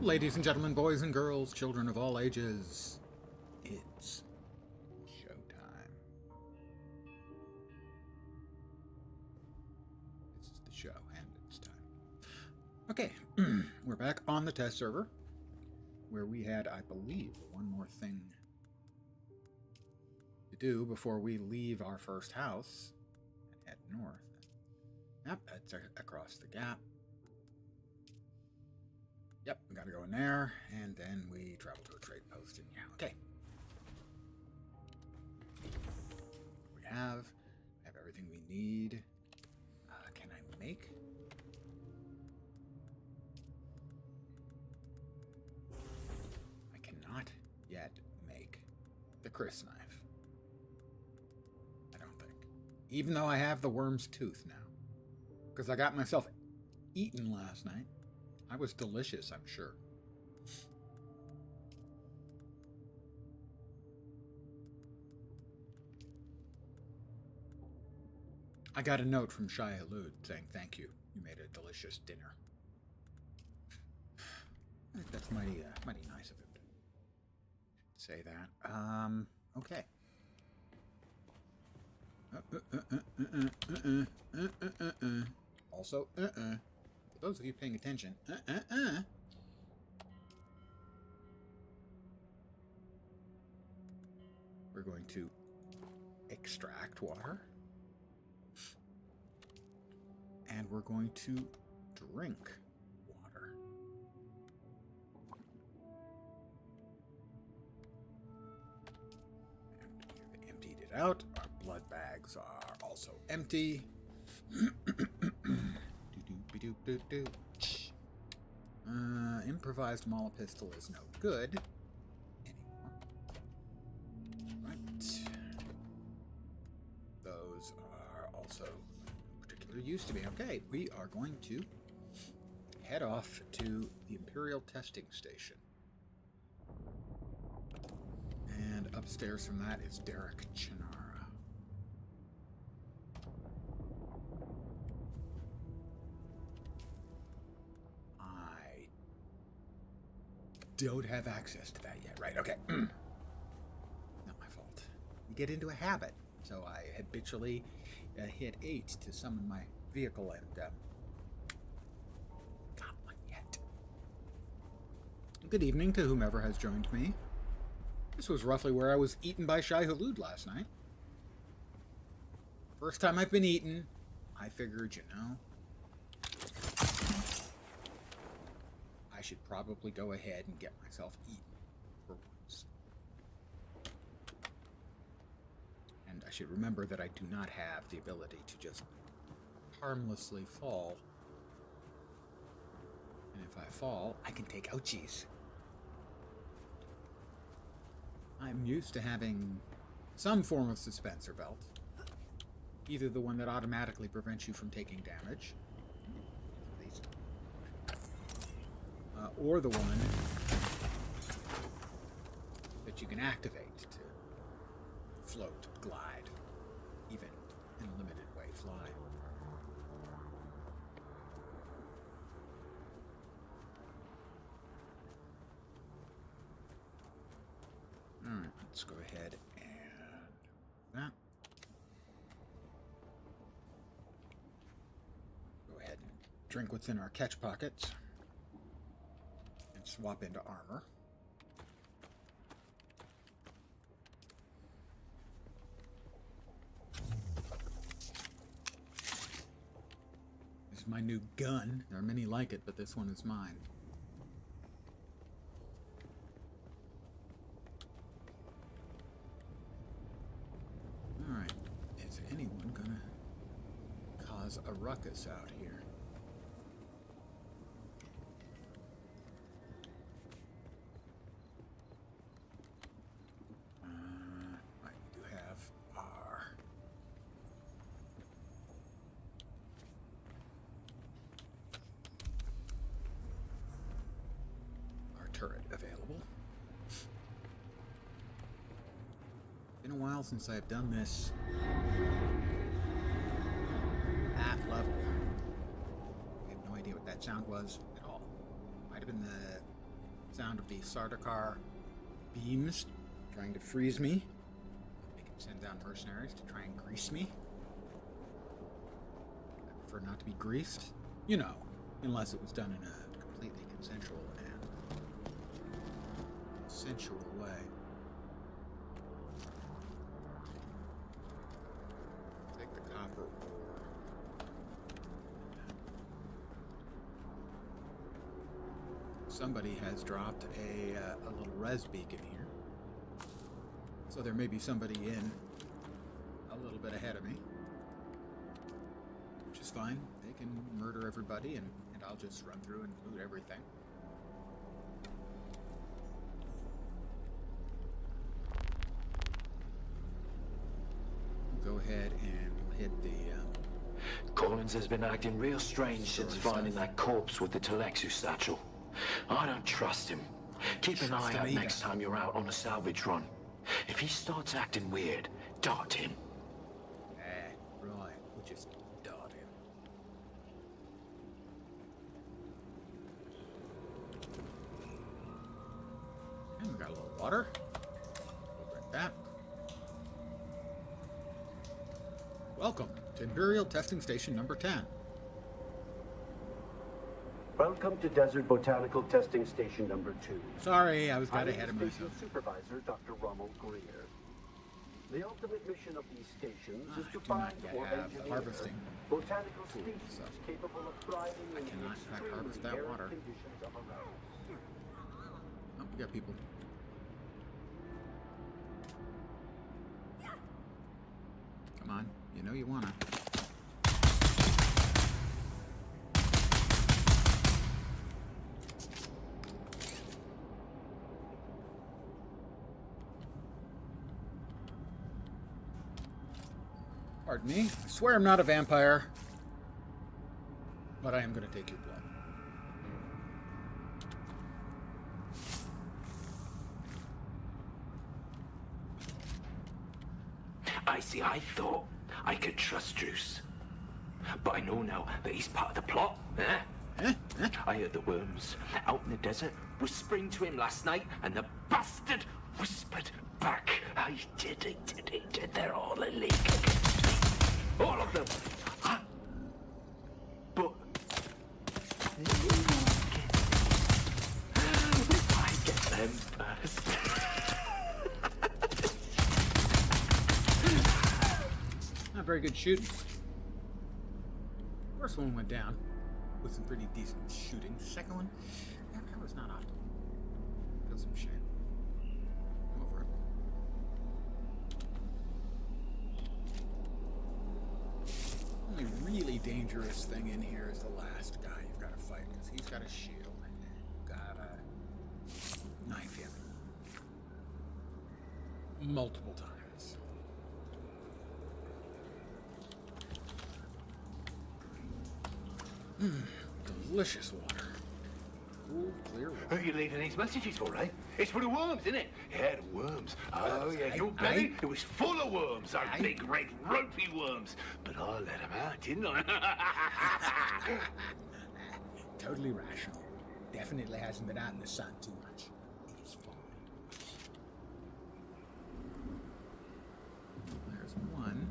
Ladies and gentlemen, boys and girls, children of all ages, it's showtime. This is the show, and it's time. Okay, we're back on the test server, where we had, I believe, one more thing to do before we leave our first house and head north. Yep, that's across the gap. Yep, we gotta go in there, and then we travel to a trade post, and yeah, okay. We have everything we need. Can I make? I cannot yet make the Chris knife. I don't think. Even though I have the worm's tooth now. Because I got myself eaten last night. I was delicious, I'm sure. I got a note from Shai Halud saying thank you. You made a delicious dinner. I think that's mighty nice of him to say that. Okay. Also, for those of you paying attention, we're going to extract water, and we're going to drink water. And we've emptied it out. Our blood bags are also empty. Improvised Mala pistol is no good anymore. Right. Those are also particular use to me. Okay, we are going to head off to the Imperial Testing Station. And upstairs from that is Derek Chinara. Don't have access to that yet, right? Okay. Not my fault. You get into a habit. So I habitually hit 8 to summon my vehicle and got one yet. Good evening to whomever has joined me. This was roughly where I was eaten by Shai Halud last night. First time I've been eaten. I figured, I should probably go ahead and get myself eaten for once. And I should remember that I do not have the ability to just harmlessly fall. And if I fall, I can take ouchies. I'm used to having some form of suspensor belt. Either the one that automatically prevents you from taking damage, or the one that you can activate to float, glide, even in a limited way, fly. Alright, let's go ahead and that. Go ahead and drink what's in our catch pockets. Swap into armor. This is my new gun. There are many like it, but this one is mine. Alright. Is anyone gonna cause a ruckus out here? Turret available. Been a while since I've done this at level. I have no idea what that sound was at all. Might have been the sound of the Sardaukar beams trying to freeze me. They can send down mercenaries to try and grease me. I prefer not to be greased. You know, unless it was done in a completely consensual and sensual way. Take the copper ore. Somebody has dropped a little res beacon here. So there may be somebody in a little bit ahead of me. Which is fine. They can murder everybody and I'll just run through and loot everything. Go ahead and hit the... Collins has been acting real strange since finding that corpse with the Telexu satchel. I don't trust him. Keep an eye out next time you're out on a salvage run. If he starts acting weird, dart him. Right. We'll just dart him. And we got a little water. We'll drink that. Welcome to Imperial Testing Station number 10. Welcome to Desert Botanical Testing Station number 2. Sorry, I was got ahead of I'm myself. Station Supervisor Dr. Rommel Greer. The ultimate mission of these stations is to I do find not yet or have engineer harvesting botanical tools, species so capable of thriving I in cannot, the in fact, extremely harvest that arid water. conditions of around. Oh, we got people. Come on, you know you wanna. Pardon me. I swear I'm not a vampire. But I am going to take your blood. I thought I could trust Druce. But I know now that he's part of the plot. I heard the worms out in the desert whispering to him last night, and the bastard whispered back. I did it. They're all a league against me. All of them. But if I get them first. Not very good shooting. First one went down with some pretty decent shooting. Second one, that was not optimal. Feel some shame. I'm over it. Only really dangerous thing in here is the last guy you've got to fight, because he's got a shield and you've got to knife him multiple times. Delicious water. Cool, clear water. Who are you leaving these messages for, eh? It's for the worms, isn't it? Yeah, the worms. Oh, yeah, your belly, it was full of worms, those big, red, ropey worms. But I let them out, didn't I? Totally rational. Definitely hasn't been out in the sun too much. It's fine. There's one.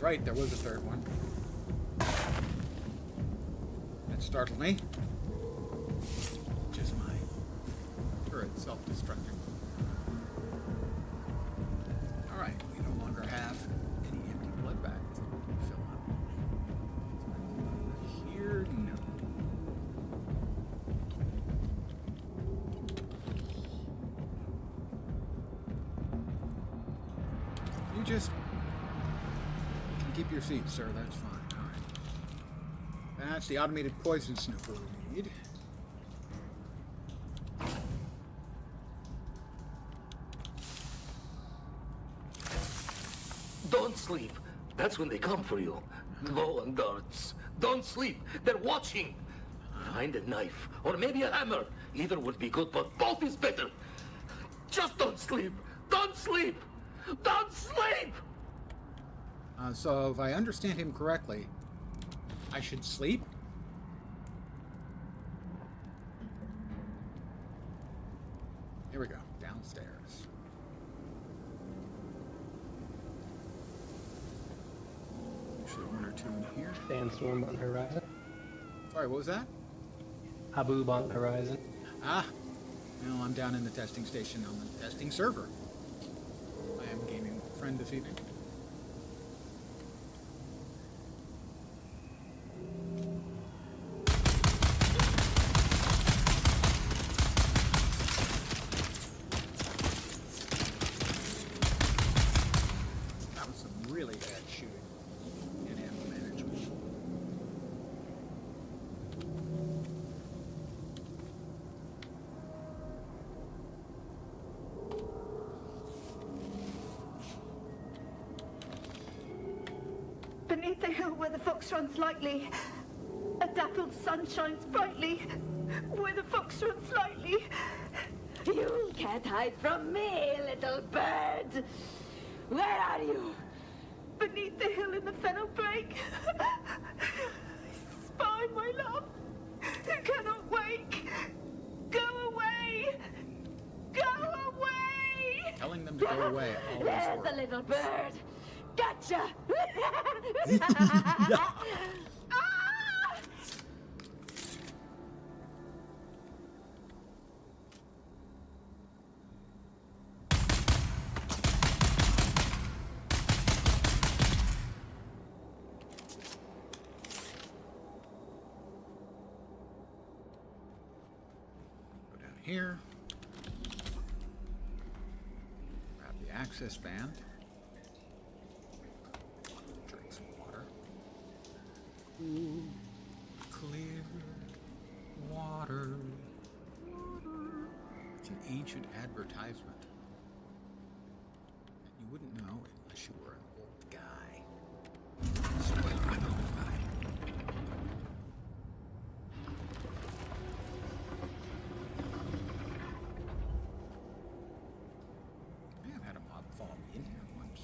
Right, there was a third one. That startled me. Just my turret self-destructing. Alright, we no longer have You just keep your seat, sir. That's fine. All right. That's the automated poison sniffer we need. Don't sleep. That's when they come for you. Go on guards. Don't sleep. They're watching. Find a knife or maybe a hammer. Either would be good, but both is better. Just don't sleep. Don't sleep. Don't sleep. So if I understand him correctly, I should sleep? Here we go. Downstairs. Usually one or two in here. Sandstorm on the horizon. Sorry, what was that? Haboob on the horizon. Ah, well, I'm down in the testing station on the testing server. I am gaming with a friend this evening. That was some really bad shooting and ammo management. Beneath the hill where the fox runs lightly, a dappled sun shines brightly. Where the fox runs lightly, you can't hide from me, little bird. Where are you? Beneath the hill in the fennel brake. Spy, my love, who cannot wake. Go away! Go away! Telling them to go away always There's works. the little bird. Gotcha! Ah! Go down here. Grab the access band. Drink some water. Ooh, clear water. It's an ancient advertisement. And you wouldn't know unless you were an old guy. Spoiler, I'm an old guy. I have had a mob follow me in here once.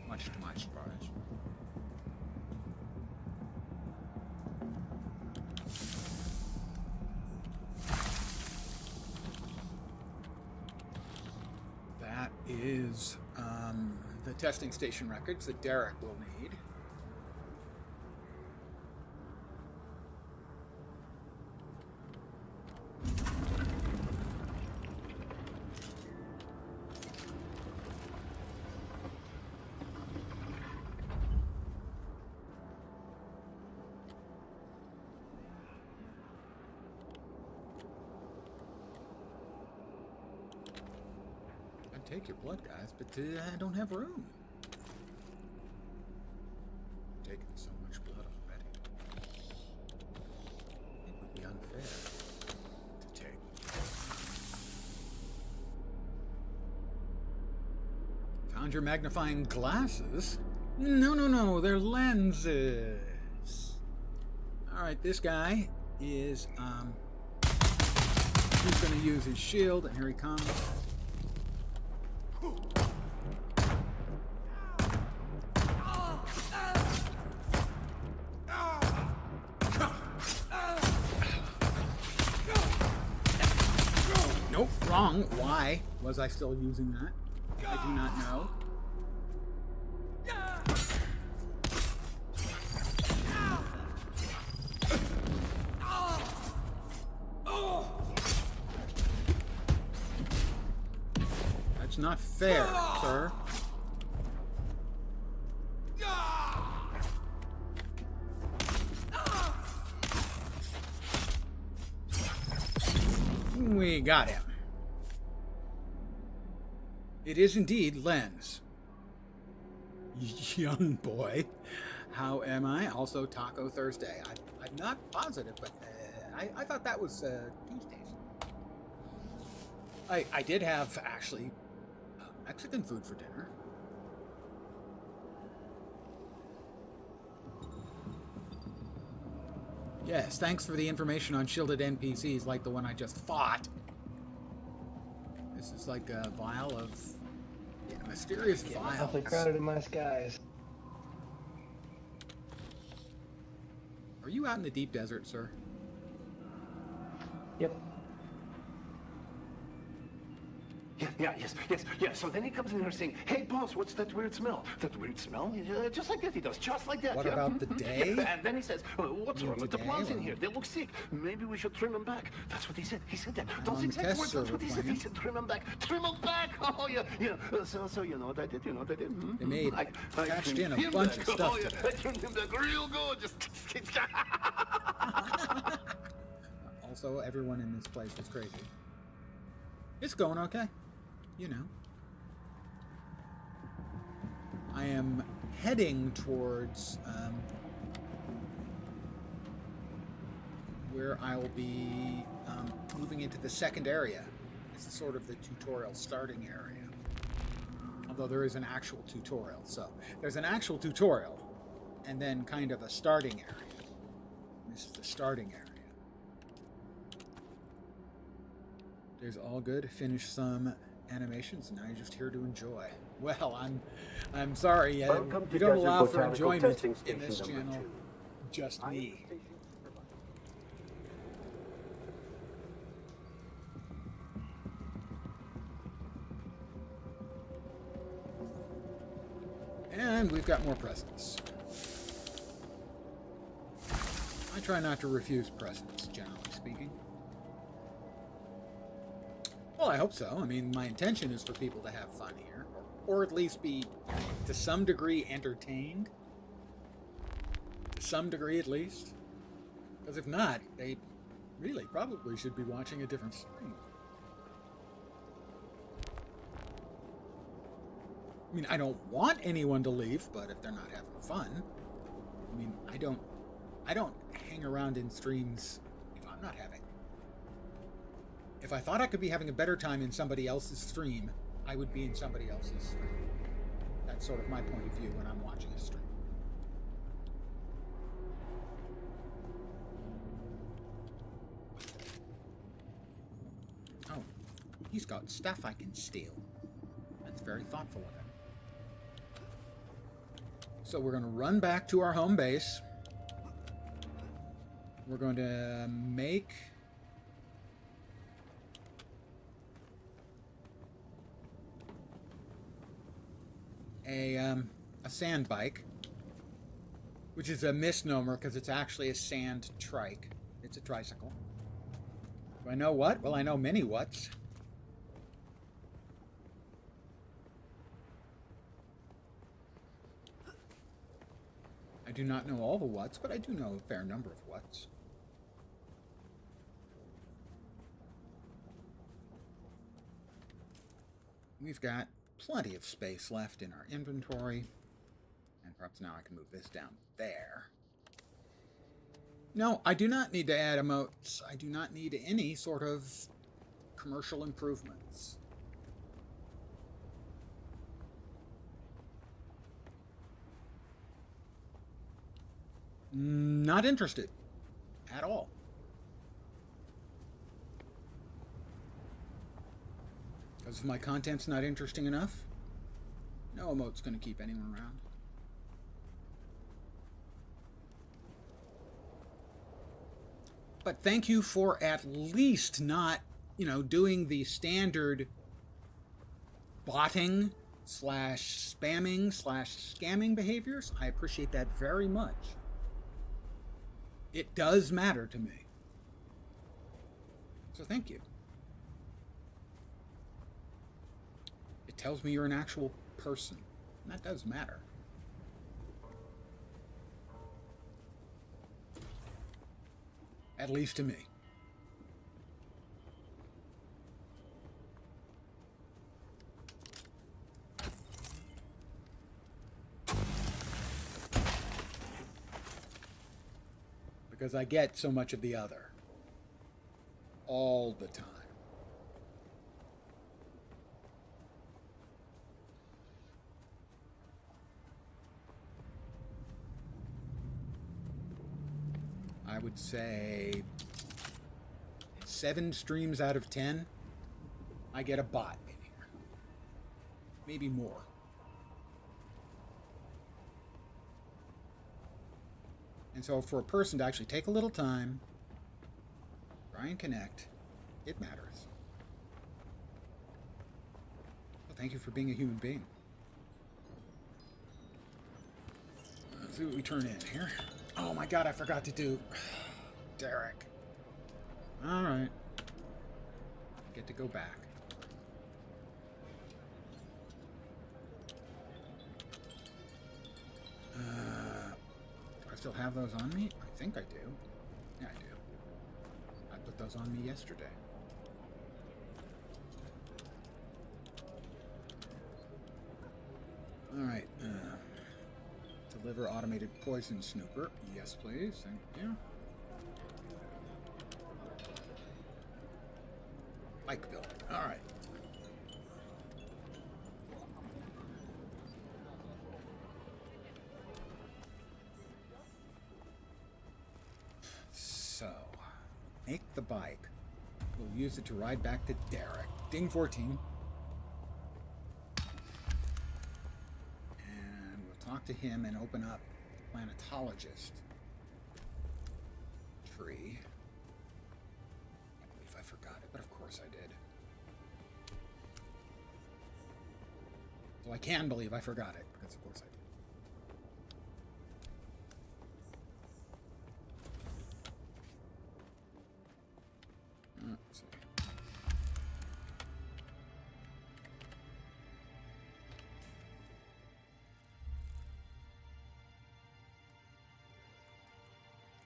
Much to my surprise. That is the testing station records that Derek will need. I'd take your blood, guys, but I don't have room. Taking so much blood already. It would be unfair to take. Found your magnifying glasses? No, they're lenses. Alright, this guy is, he's gonna use his shield, and here he comes. Nope, wrong. Why was I still using that? I do not know. That's not fair, sir. We got him. It is indeed lens. Young boy. How am I? Also Taco Thursday. I'm not positive, but I thought that was Tuesdays. I did have, actually, Mexican food for dinner. Yes, thanks for the information on shielded NPCs like the one I just fought. This is like a vial of... Yeah, mysterious vials. Awfully crowded in my skies. Are you out in the deep desert, sir? Yep. Yeah. So then he comes in here saying, "Hey, boss, what's that weird smell? That weird smell?" Just like that, he does, just like that. What about the day? And then he says, "What's wrong with the today, plants in or- here? They look sick. Maybe we should trim them back." That's what he said. He said that. Those on the exact test words. That's server what he said. plan. He said, "Trim them back. Trim them back." Oh yeah. So you know what I did? You know what I did? They made I patched trimmed in a him bunch back. of stuff Oh yeah. today. I trimmed him back real good. Just. Also, everyone in this place is crazy. It's going okay. You know. I am heading towards where I will be moving into the second area. This is sort of the tutorial starting area. Although there is an actual tutorial. So there's an actual tutorial and then kind of a starting area. This is the starting area. There's all good. Finish some animations. Now you're just here to enjoy. Well, I'm sorry. Welcome We to don't Desert allow for Botanical enjoyment Testing in this Station number channel. 2. Just me. And we've got more presents. I try not to refuse presents, generally speaking. Well, I hope so. I mean, my intention is for people to have fun here, or at least be, to some degree, entertained. To some degree, at least. Because if not, they really probably should be watching a different stream. I mean, I don't want anyone to leave, but if they're not having fun, I mean, I don't hang around in streams if I'm not having. If I thought I could be having a better time in somebody else's stream, I would be in somebody else's stream. That's sort of my point of view when I'm watching a stream. Oh, he's got stuff I can steal. That's very thoughtful of him. So we're going to run back to our home base. We're going to make a sand bike, which is a misnomer because it's actually a sand trike. It's a tricycle. Do I know what? Well, I know many whats. I do not know all the whats, but I do know a fair number of whats. We've got plenty of space left in our inventory. And perhaps now I can move this down there. No, I do not need to add emotes. I do not need any sort of commercial improvements. Not interested at all. Because if my content's not interesting enough, no emote's going to keep anyone around. But thank you for at least not, doing the standard botting / spamming / scamming behaviors. I appreciate that very much. It does matter to me. So thank you. It tells me you're an actual person. And that does matter. At least to me. because I get so much of the other all the time. I would say 7 streams out of 10, I get a bot in here. Maybe more. And so for a person to actually take a little time, try and connect, it matters. Well, thank you for being a human being. Let's see what we turn in here. Oh my god, I forgot to do Derek. Alright. I get to go back. Do I still have those on me? I think I do. Yeah, I do. I put those on me yesterday. Alright, deliver automated poison snooper. Yes, please. Thank you. Bike building. Alright. So, make the bike. We'll use it to ride back to Derek. Ding 14. Talk to him and open up planetologist tree. I can't believe I forgot it, but of course I did. So I can believe I forgot it, because of course I did. Let's see.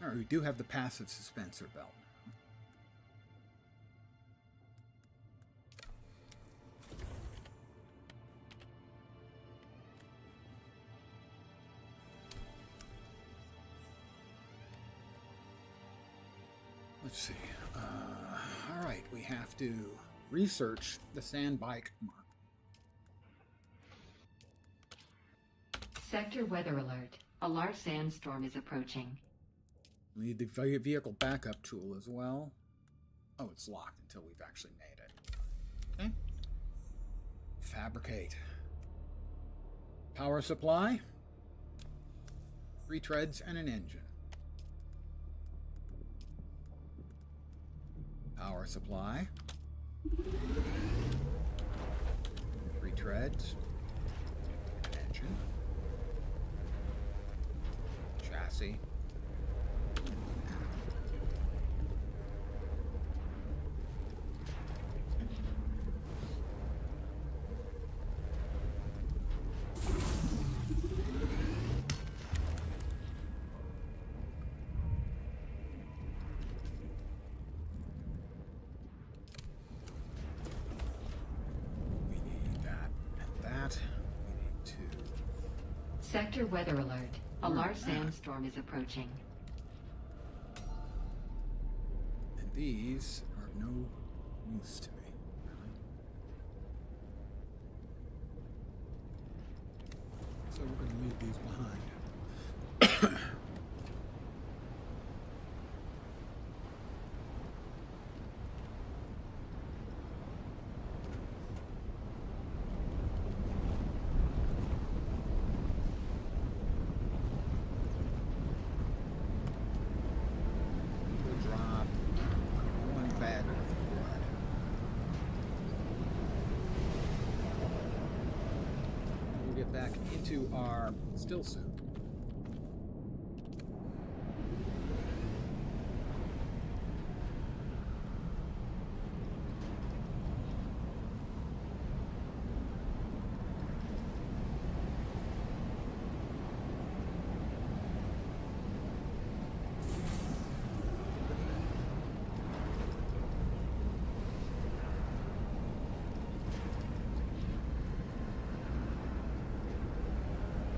Alright, we do have the passive suspensor belt now. Let's see. Alright, we have to research the sand bike mark. Sector weather alert. A large sandstorm is approaching. We need the vehicle backup tool as well. Oh, it's locked until we've actually made it. Okay. Fabricate. Power supply. 3 treads and an engine. Power supply. 3 treads. An engine. Chassis. Sector weather alert. A large sandstorm is approaching. And these are no use to me, really. So we're going to leave these behind. Back into our still suit.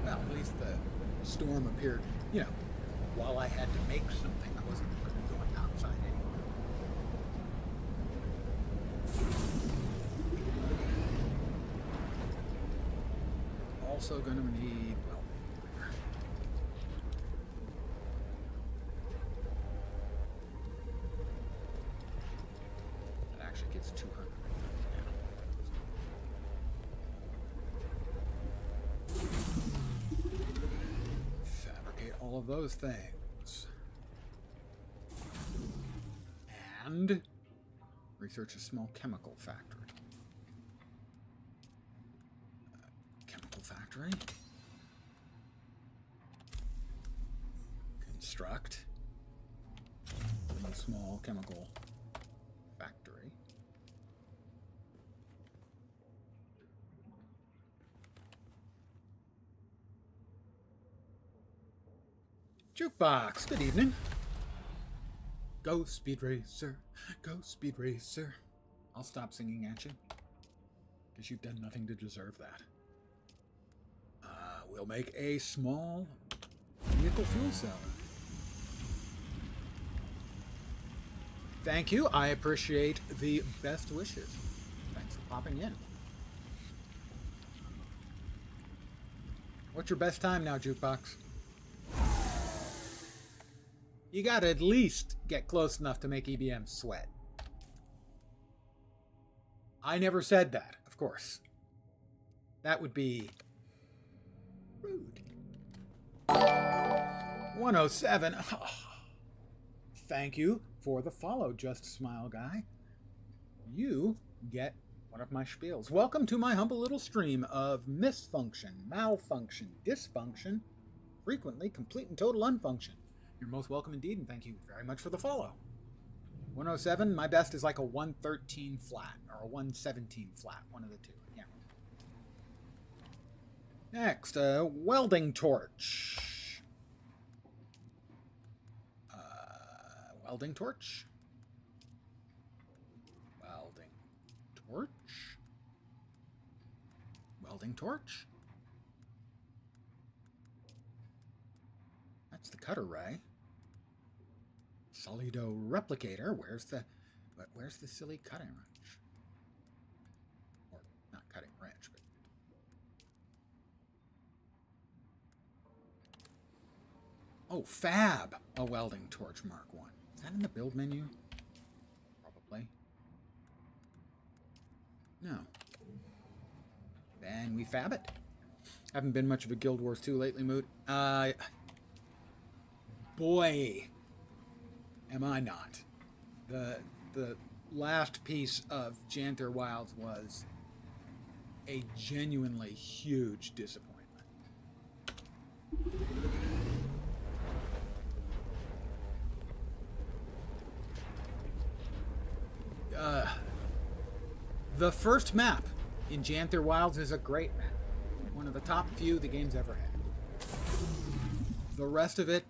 Well, at least the storm appeared, you know, while I had to make something. I wasn't going to be going outside anyway. Also going to need, well, that actually gets 200. Fabricate all of those things. And research a small chemical factory. Factory. Construct a small chemical factory. Jukebox, good evening. Go Speed Racer, go Speed Racer. I'll stop singing at you, because you've done nothing to deserve that. We'll make a small vehicle fuel cell. Thank you. I appreciate the best wishes. Thanks for popping in. What's your best time now, Jukebox? You gotta at least get close enough to make EBM sweat. I never said that, of course. That would be rude. 107. Oh, thank you for the follow, Just Smile Guy. You get one of my spiels. Welcome to my humble little stream of misfunction, malfunction, dysfunction, frequently complete and total unfunction. You're most welcome indeed, and thank you very much for the follow. 107, my best is like a 113 flat, or a 117 flat, one of the two. Yeah. Next, welding torch. Welding torch. Welding torch. Welding torch. That's the cutter ray. Solido replicator. Where's the silly cutting wrench? Or not cutting wrench, but oh, fab! A welding torch Mark 1. Is that in the build menu? Probably. No. Then we fab it. Haven't been much of a Guild Wars 2 lately, Moot. Boy, am I not. The last piece of Janther Wilds was a genuinely huge disappointment. The first map in Janther Wilds is a great map. One of the top few the game's ever had. The rest of it,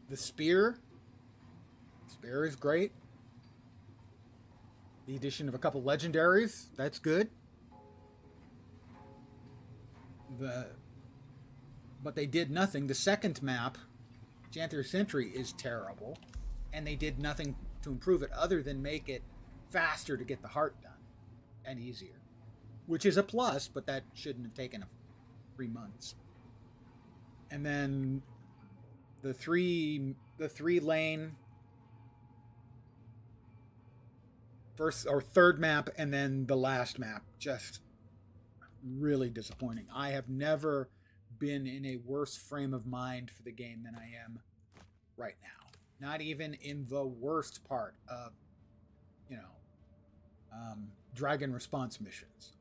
the spear is great. The addition of a couple legendaries, that's good. But they did nothing. The second map, Janther Sentry, is terrible. And they did nothing to improve it other than make it faster to get the heart done. And easier. Which is a plus, but that shouldn't have taken 3 months. And then the three lane first or third map, and then the last map, just really disappointing. I have never been in a worse frame of mind for the game than I am right now. Not even in the worst part of, Dragon response missions.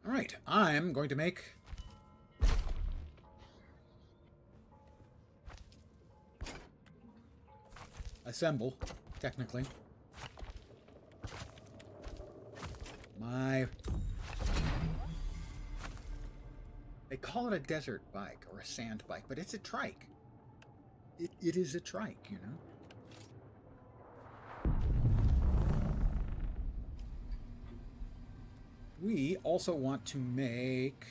All right, I'm going to make assemble, technically, they call it a desert bike or a sand bike, but it's a trike. It is a trike, you know. We also want to make...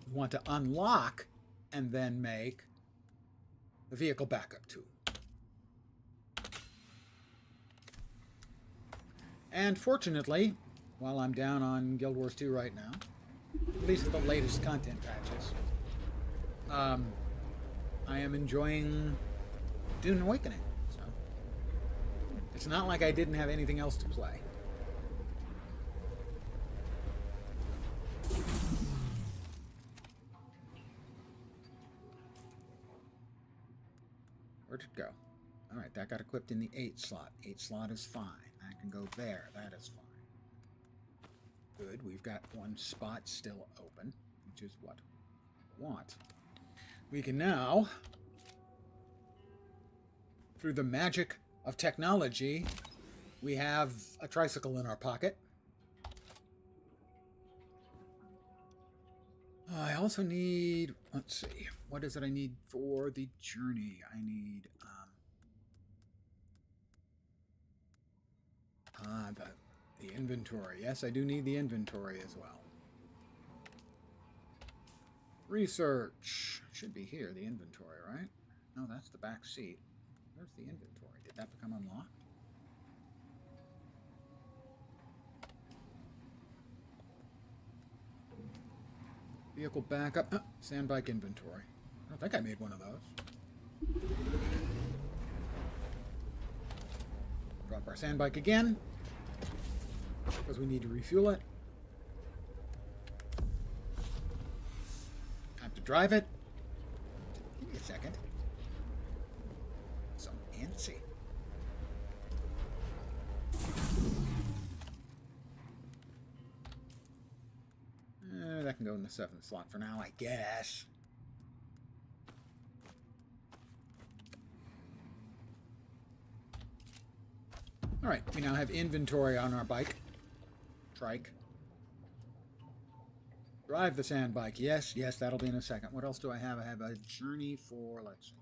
We want to unlock and then make the vehicle backup tool. And fortunately, while I'm down on Guild Wars 2 right now, at least the latest content patches, I am enjoying Dune Awakening. So it's not like I didn't have anything else to play. Where'd it go? All right, that got equipped in the 8 slot. 8 slot is fine. That can go there. That is fine. Good. We've got one spot still open, which is what we want. We can now, through the magic of technology, we have a tricycle in our pocket. I also need, let's see, what is it I need for the journey? I need the inventory. Yes, I do need the inventory as well. Research. Should be here, the inventory, right? No, that's the back seat. Where's the inventory? Did that become unlocked? Vehicle backup. Sandbike inventory. I don't think I made one of those. Drop our sandbike again, because we need to refuel it. I have to drive it. Give me a second. So antsy. That can go in the 7th slot for now, I guess. All right, we now have inventory on our bike. Trike. Drive the sand bike. Yes, yes, that'll be in a second. What else do I have? I have a journey for, let's see.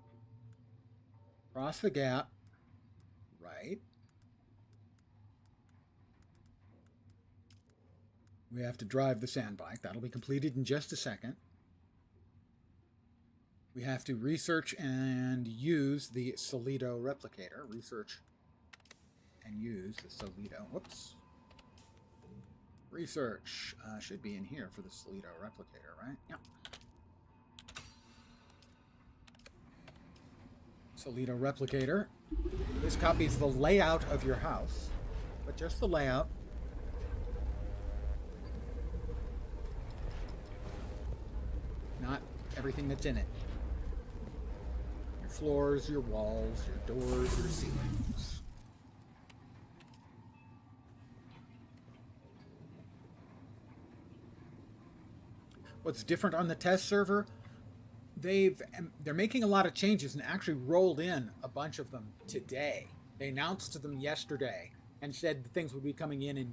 Cross the gap. Right. We have to drive the sand bike. That'll be completed in just a second. We have to research and use the Solido replicator. Research and use the Solido. Whoops. Research should be in here for the Solido replicator, right? Yep. Solido replicator. This copies the layout of your house, but just the layout. Not everything that's in it. Your floors, your walls, your doors, your ceilings. What's different on the test server? They're making a lot of changes and actually rolled in a bunch of them today. They announced them yesterday and said things would be coming in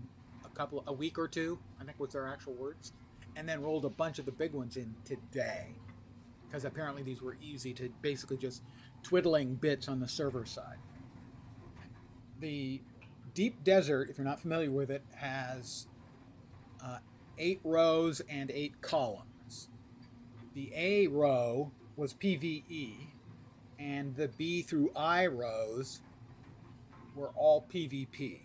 a week or two, I think was their actual words. And then rolled a bunch of the big ones in today, because apparently these were easy to basically just twiddling bits on the server side. The Deep Desert, if you're not familiar with it, has 8 rows and 8 columns. The A row was PvE, and the B through I rows were all PvP.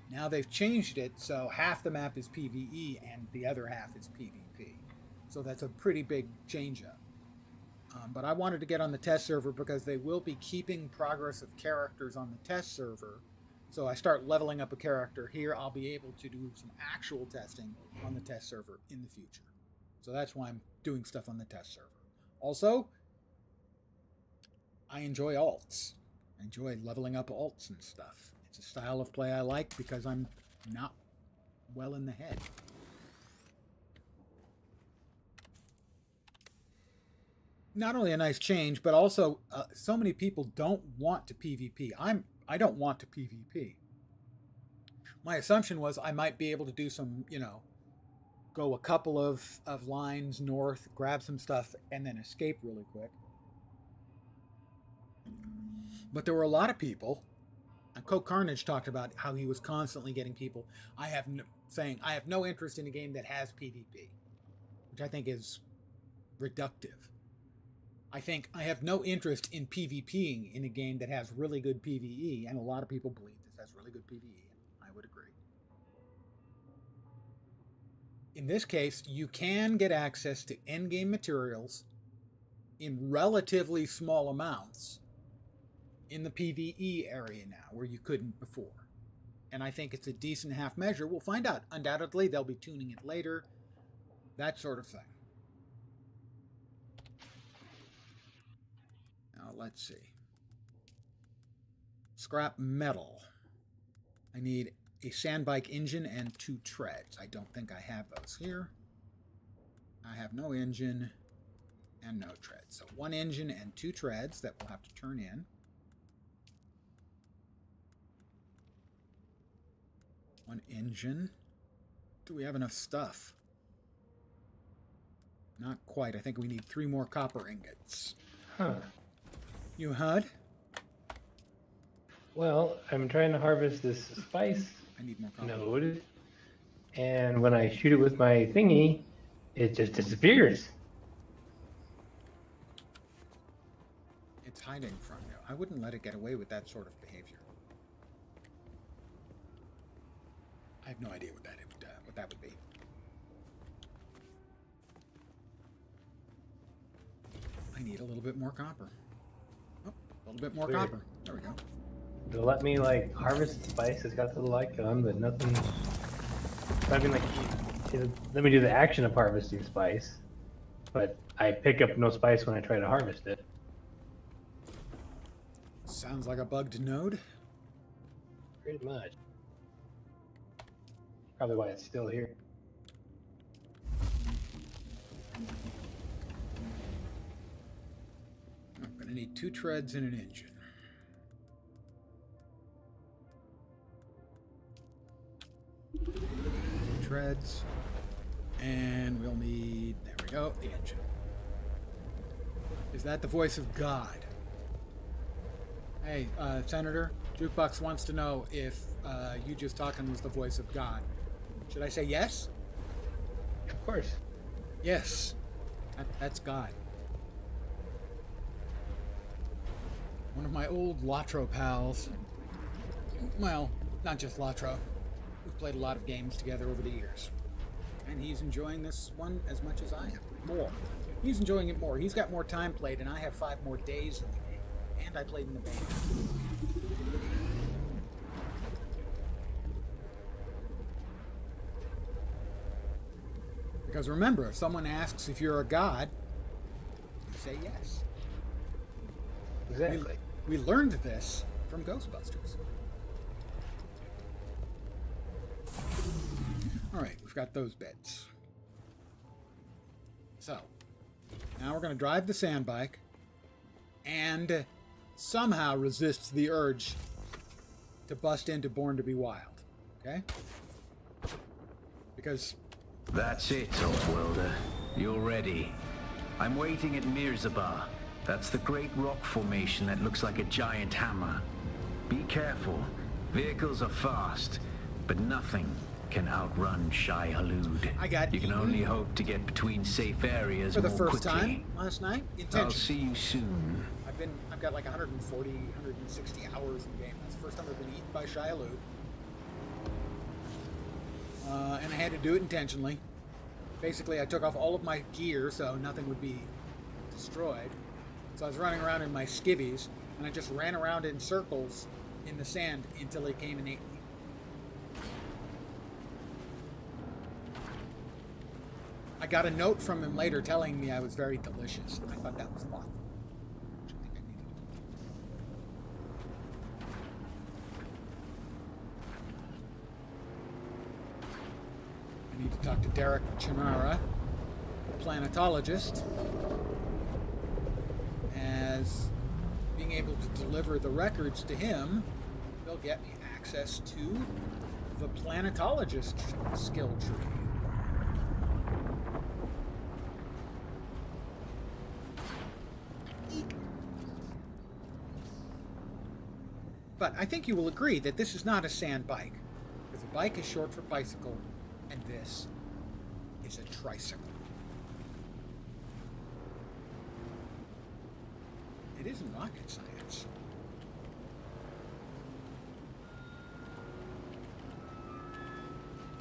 Now they've changed it so half the map is PvE and the other half is PvP. So that's a pretty big change up. But I wanted to get on the test server because they will be keeping progress of characters on the test server. So I start leveling up a character here, I'll be able to do some actual testing on the test server in the future. So that's why I'm doing stuff on the test server. Also, I enjoy alts. I enjoy leveling up alts and stuff. It's a style of play I like because I'm not well in the head. Not only a nice change, but also so many people don't want to PvP. I don't want to PvP. My assumption was I might be able to do some, go a couple of lines north, grab some stuff, and then escape really quick. But there were a lot of people, Coke Carnage talked about how he was constantly getting people saying, I have no interest in a game that has PvP, which I think is reductive. I think I have no interest in PvPing in a game that has really good PvE, and a lot of people believe this has really good PvE, and I would agree. In this case, you can get access to endgame materials in relatively small amounts in the PvE area now, where you couldn't before. And I think it's a decent half measure. We'll find out. Undoubtedly, they'll be tuning it later. That sort of thing. Now, let's see. Scrap metal. I need a sandbike engine and 2 treads. I don't think I have those here. I have no engine and no treads. So 1 engine and 2 treads that we'll have to turn in. One engine. Do we have enough stuff? Not quite. I think we need 3 more copper ingots. Huh. You HUD? Well, I'm trying to harvest this spice I need more copper. node, and when I shoot it with my thingy, it just disappears. It's hiding from you. I wouldn't let it get away with that sort of behavior. I have no idea what that would be. I need a little bit more copper. Oh, a little bit more Weird. copper. There we go. It'll let me like harvest the spice. It's got the little icon, but nothing. I mean, like, let me do the action of harvesting spice, but I pick up no spice when I try to harvest it. Sounds like a bugged node. Pretty much. Probably why it's still here. I'm going to need 2 treads and an engine. Treads. And we'll need, there we go, the engine. Is that the voice of God? Hey, Senator, Jukebox wants to know if you just talking was the voice of God. Should I say yes? Of course. Yes. That's God. One of my old Latro pals. Well, not just Latro. We've played a lot of games together over the years. And he's enjoying this one as much as I am. More. He's enjoying it more. He's got more time played, and I have 5 more days in the game. And I played in the band. Because remember, if someone asks if you're a god, you say yes. Exactly. We learned this from Ghostbusters. Alright, we've got those beds. So, now we're going to drive the sandbike and somehow resist the urge to bust into Born to be Wild. Okay? Because... That's it, Offworlder. You're ready. I'm waiting at Mirzabar. That's the great rock formation that looks like a giant hammer. Be careful. Vehicles are fast, but nothing can outrun Shai Hulud. I got You can eaten only hope to get between safe areas for the more first quickly. time last night. Intentionally. I'll see you soon. I've got like 140, 160 hours in the game. That's the first time I've been eaten by Shai Hulud. And I had to do it intentionally. Basically, I took off all of my gear so nothing would be destroyed. So I was running around in my skivvies, and I just ran around in circles in the sand until he came and ate me. I got a note from him later telling me I was very delicious. I thought that was thoughtful. Which I think I needed to do. I need to talk to Derek Chinara, the planetologist, as being able to deliver the records to him, they'll get me access to the planetologist skill tree. But I think you will agree that this is not a sand bike. Because a bike is short for bicycle, and this is a tricycle. It isn't rocket science.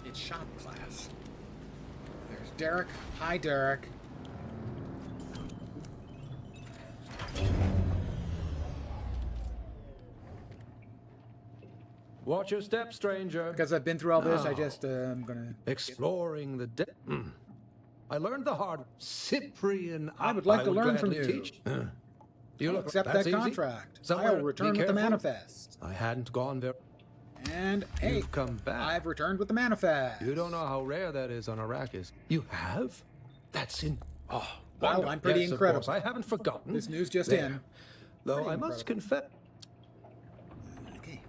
It's shop class. There's Derek. Hi, Derek. Watch your step, stranger. Because I've been through all this, I just, I'm gonna... Exploring the I learned the hard Cyprian. I would like to learn from gladly you. teach. You I'll look accept that's that easy. contract. Somewhere, I'll be return with the careful. manifest. I hadn't gone very. And, hey, You've come back. I've returned with the manifest. You don't know how rare that is on Arrakis. You have? That's in. Oh, Well, wonderful. I'm pretty Yes, incredible. Of course. I haven't forgotten. This news just There. in. Though Pretty I must incredible. confess. Okay.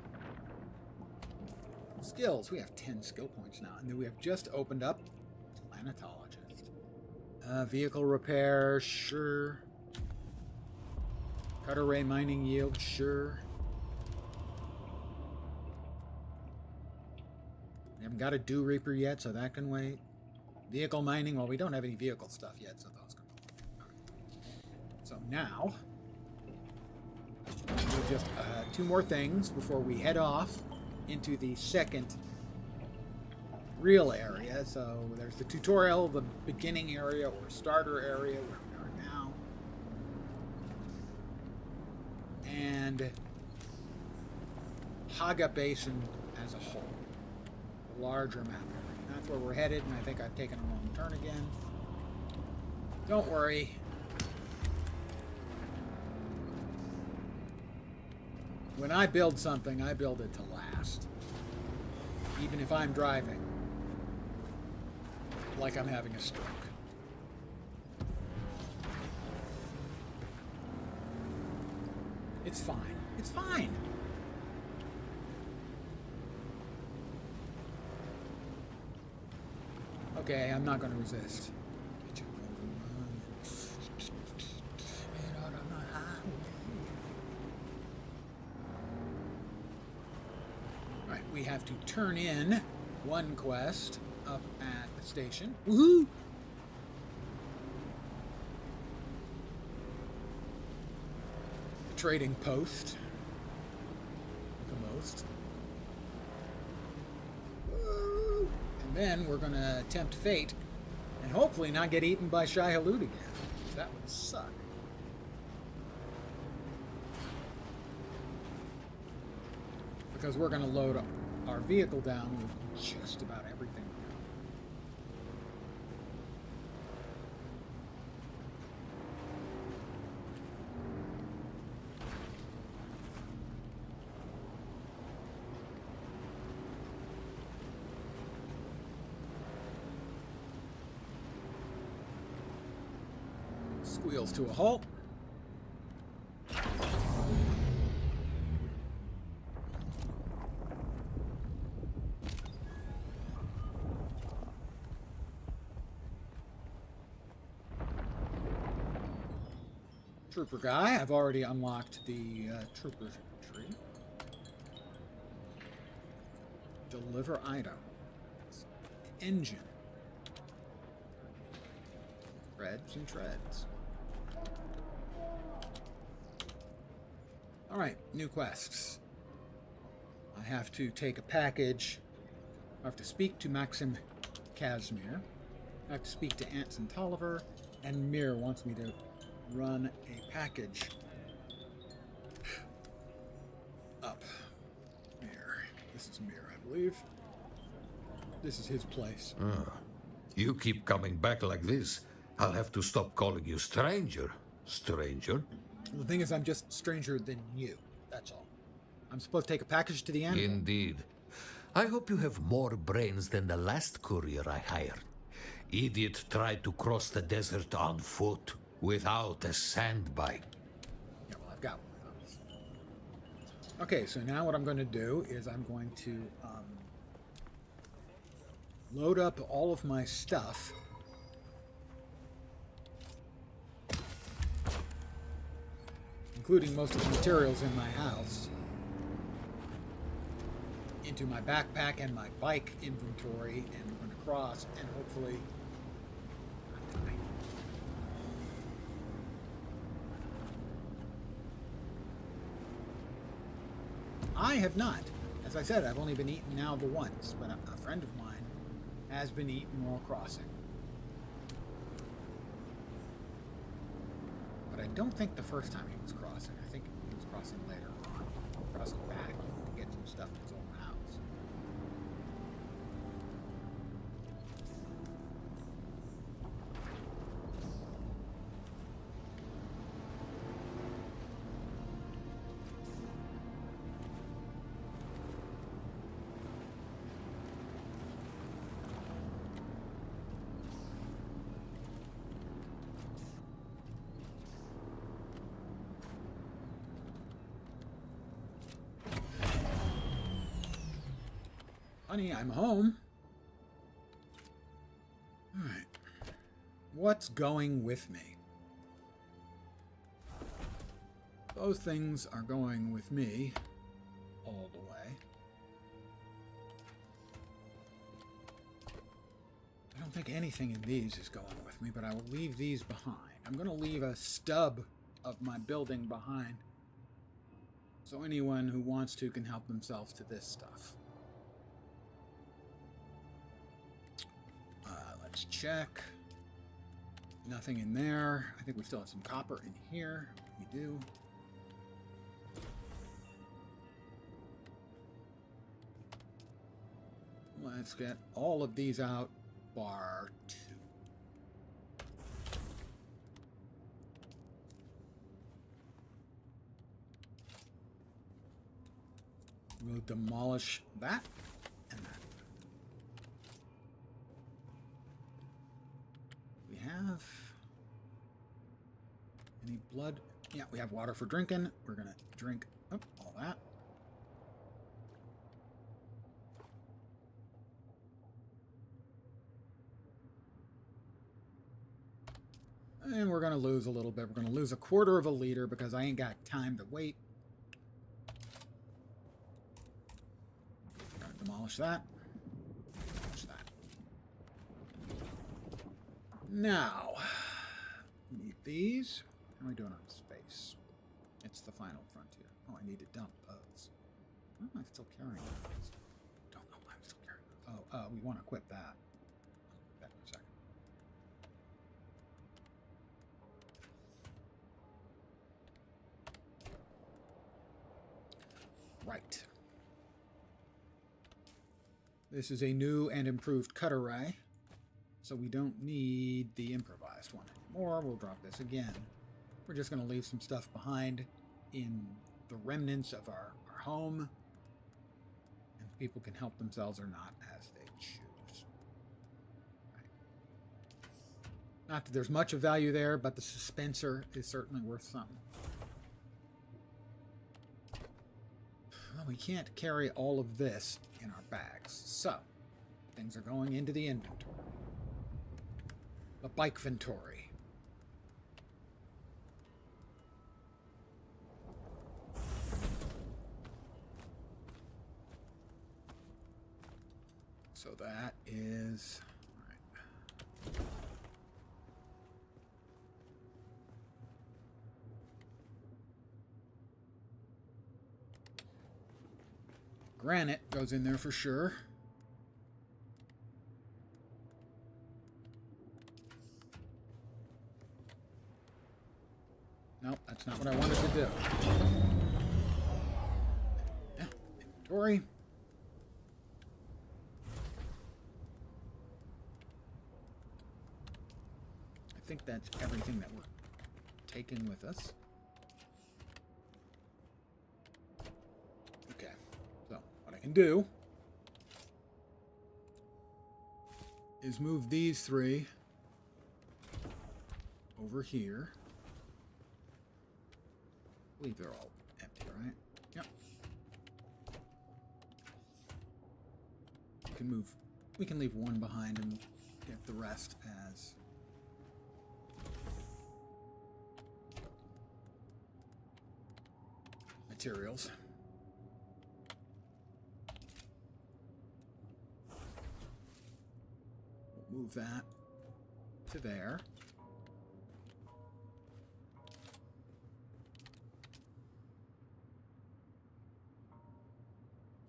Skills. We have 10 skill points now. And then we have just opened up Planetologist. Vehicle repair, sure. Cutter ray mining yield, sure. We haven't got a Dew Reaper yet, so that can wait. Vehicle mining, well, we don't have any vehicle stuff yet, so those can wait. Okay. So now, we'll just 2 more things before we head off into the second real area. So there's the tutorial, the beginning area or starter area where we are now. And Haga Basin as a whole. The larger map area. That's where we're headed, and I think I've taken a wrong turn again. Don't worry. When I build something, I build it to last. Even if I'm driving. Like I'm having a stroke. It's fine. It's fine. Okay, I'm not going to resist. Right, we have to turn in one quest up at the station. Woohoo! Trading post. The most. Woo! And then we're gonna tempt fate and hopefully not get eaten by Shai Hulud again. That would suck. Because we're gonna load our vehicle down with just about everything. Squeals to a halt. Trooper guy, I've already unlocked the trooper tree. Deliver item. Engine. Treads and treads. Alright, new quests. I have to take a package. I have to speak to Maxim Casimir. I have to speak to Anson Tolliver. And Mir wants me to run a package up. Mir. This is Mir, I believe. This is his place. You keep coming back like this, I'll have to stop calling you stranger. Stranger? The thing is, I'm just stranger than you. That's all. I'm supposed to take a package to the end. Indeed. I hope you have more brains than the last courier I hired. Idiot tried to cross the desert on foot without a sand bike. Yeah, well, I've got one of those. Okay, so now what I'm going to do is I'm going to load up all of my stuff. Including most of the materials in my house. into my backpack and my bike inventory, and we're going to cross and hopefully not die. I have not. As I said, I've only been eaten now the once, but a friend of mine has been eaten while crossing. But I don't think the first time he was crossing. I think he was crossing later on. Crossing back to get some stuff in his own house. Honey, I'm home. Alright. What's going with me? Those things are going with me all the way. I don't think anything in these is going with me, but I will leave these behind. I'm going to leave a stub of my building behind, so anyone who wants to can help themselves to this stuff. Let's check. Nothing in there. I think we still have some copper in here. We do. Let's get all of these out, bar 2. We'll demolish that and that. We have any blood? Yeah, we have water for drinking. We're gonna drink all that. And we're gonna lose a little bit. We're gonna lose a quarter of a liter because I ain't got time to wait. Gotta demolish that. Demolish that. Now, we need these. How are we doing on space? It's the final frontier. Oh, I need to dump those. Why am I still carrying those? Don't know why I'm still carrying those. Oh, we want to equip that. I'll bet in a second. Right. This is a new and improved cut array, so we don't need the improvised one anymore. We'll drop this again. We're just going to leave some stuff behind in the remnants of our home, and people can help themselves or not as they choose. Right. Not that there's much of value there, but the dispenser is certainly worth something. Well, we can't carry all of this in our bags, so things are going into the inventory. The bike inventory. So that is all right. Granite goes in there for sure. Nope, that's not what I wanted to do. Yeah, inventory. I think that's everything that we're taking with us. Okay, so what I can do is move these 3 over here. I believe they're all empty, right? Yep. We can leave one behind and get the rest as materials. Move that to there.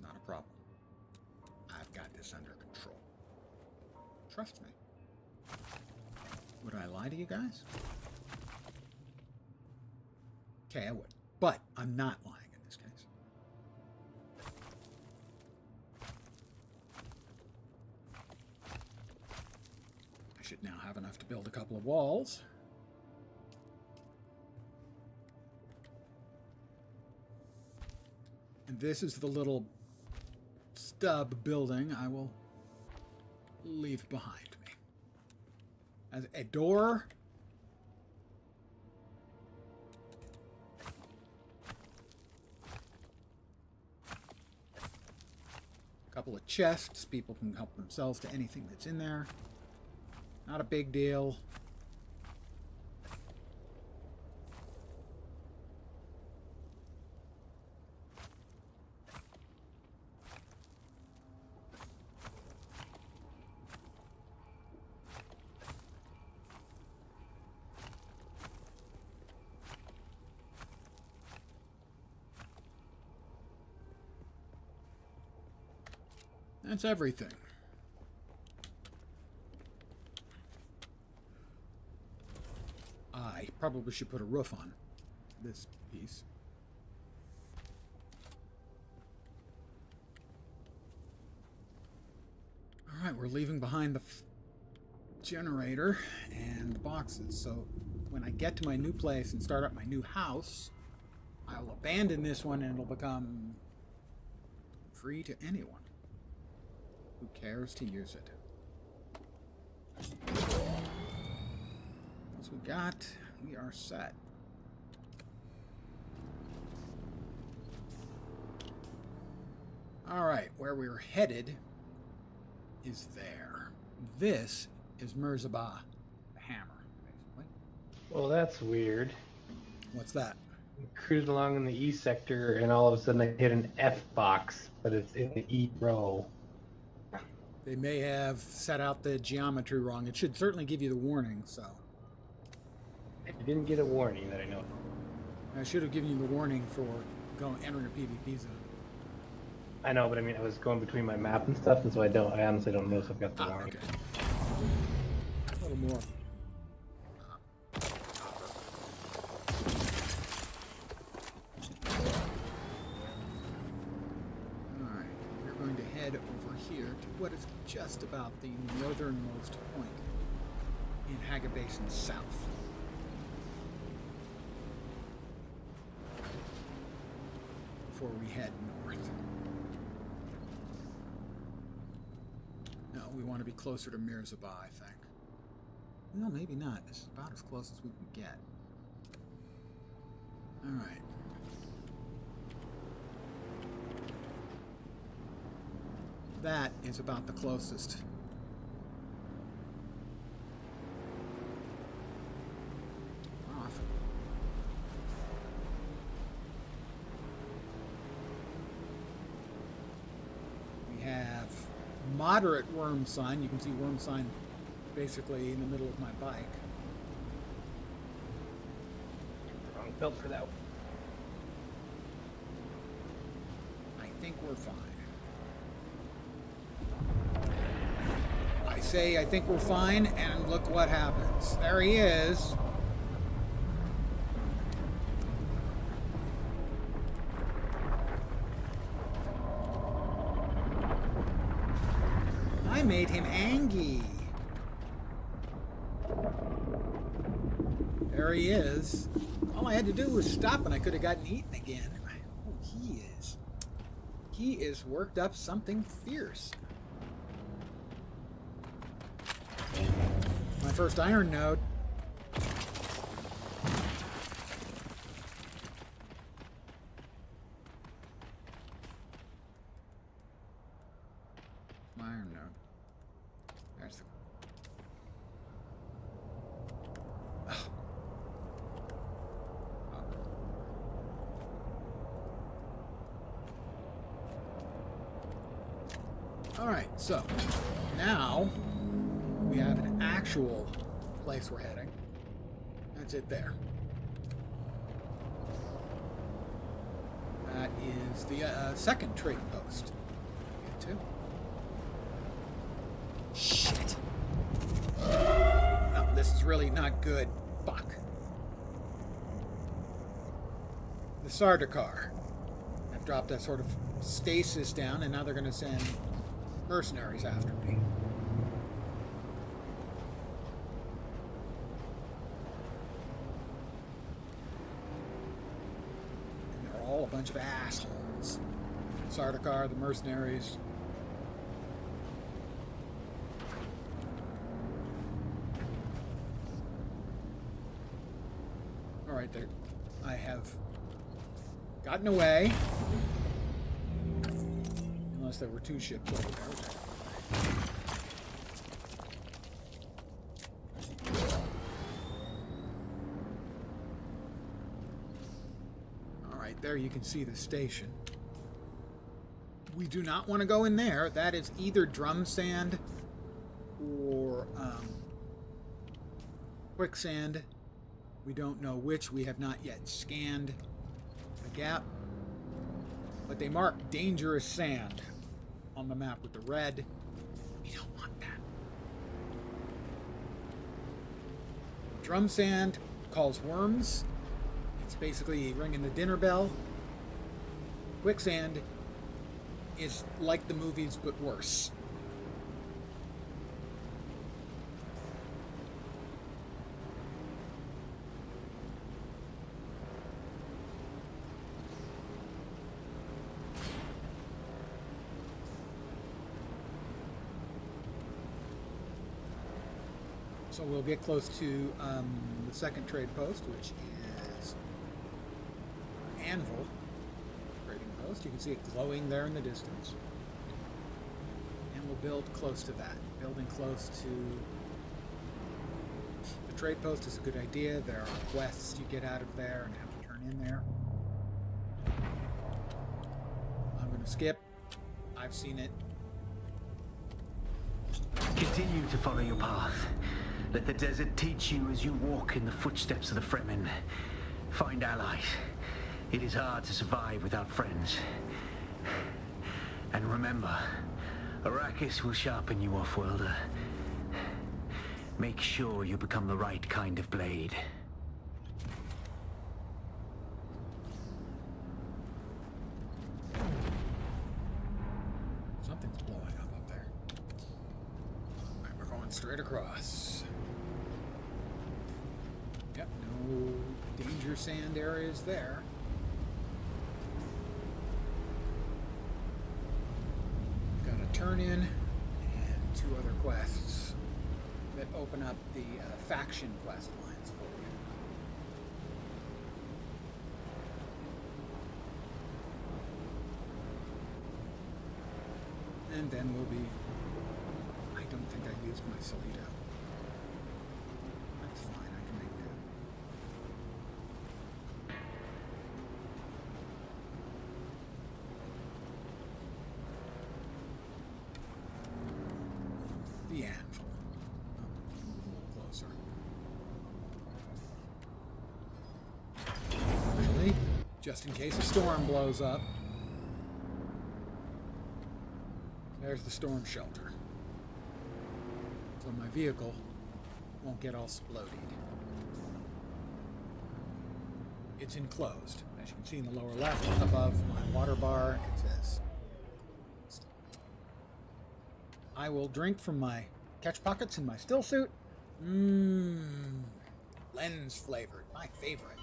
Not a problem. I've got this under control. Trust me. Would I lie to you guys? Okay, I would. But I'm not lying in this case. I should now have enough to build a couple of walls. And this is the little stub building I will leave behind me. As a door. A couple of chests. People can help themselves to anything that's in there. Not a big deal. That's everything. I probably should put a roof on this piece. All right, we're leaving behind the generator and the boxes. So when I get to my new place and start up my new house, I'll abandon this one and it'll become free to anyone who cares to use it. Once we got, we are set. All right, where we're headed is there. This is Mirzabah, the hammer, basically. Well, that's weird. What's that? I'm cruising along in the E sector, and all of a sudden I hit an F box, but it's in the E row. They may have set out the geometry wrong. It should certainly give you the warning, so. I didn't get a warning that I know of. I should have given you the warning for entering a PvP zone. I know, but I mean, I was going between my map and stuff, and so I honestly don't know if I've got the warning. Okay. A little more. Alright, we're going to head over here to what is just about the northernmost point in Haga Basin South. Before we head north. No, we want to be closer to Mirzabah, I think. No, maybe not. This is about as close as we can get. Alright. That is about the closest. Off. We have moderate worm sign. You can see worm sign basically in the middle of my bike. Wrong belt for that one. I think we're fine. I say I think we're fine, and look what happens. There he is. I made him angry. There he is. All I had to do was stop and I could have gotten eaten again. Oh, he is worked up something fierce. My first iron node. My iron node. There's the... Oh. All right, so now we we have an actual place we're heading. That's it there. That is the second trade post. Get to. Shit. No, this is really not good. Fuck. The Sardaukar have dropped that sort of stasis down, and now they're going to send mercenaries after me. And they're all a bunch of assholes. Sardaukar, the mercenaries. Alright, there. I have gotten away. Unless there were two ships over there. Alright, there you can see the station. We do not want to go in there. That is either drum sand or quicksand. We don't know which. We have not yet scanned the gap. But they mark dangerous sand on the map with the red. We don't want that. Drum sand calls worms. It's basically ringing the dinner bell. Quicksand is like the movies but worse. So we'll get close to the second trade post, which is Anvil trading post. You can see it glowing there in the distance. And we'll build close to that. Building close to the trade post is a good idea. There are quests you get out of there and have to turn in there. I'm going to skip. I've seen it. Continue to follow your path. Let the desert teach you as you walk in the footsteps of the Fremen. Find allies. It is hard to survive without friends. And remember, Arrakis will sharpen you, off-worlder. Make sure you become the right kind of blade. Something's blowing up there. Alright, we're going straight across. Yep, no danger sand areas there. Got a turn in and two other quests that open up the faction quest lines for you. And then we'll be... I don't think I used my Salida. That's fine, I can make that. The Anvil. Move a little closer. Actually, just in case a storm blows up. There's the storm shelter. So my vehicle won't get all exploded. It's enclosed. As you can see in the lower left, above my water bar, it says, I will drink from my catch pockets in my still suit. Lens flavored, my favorite.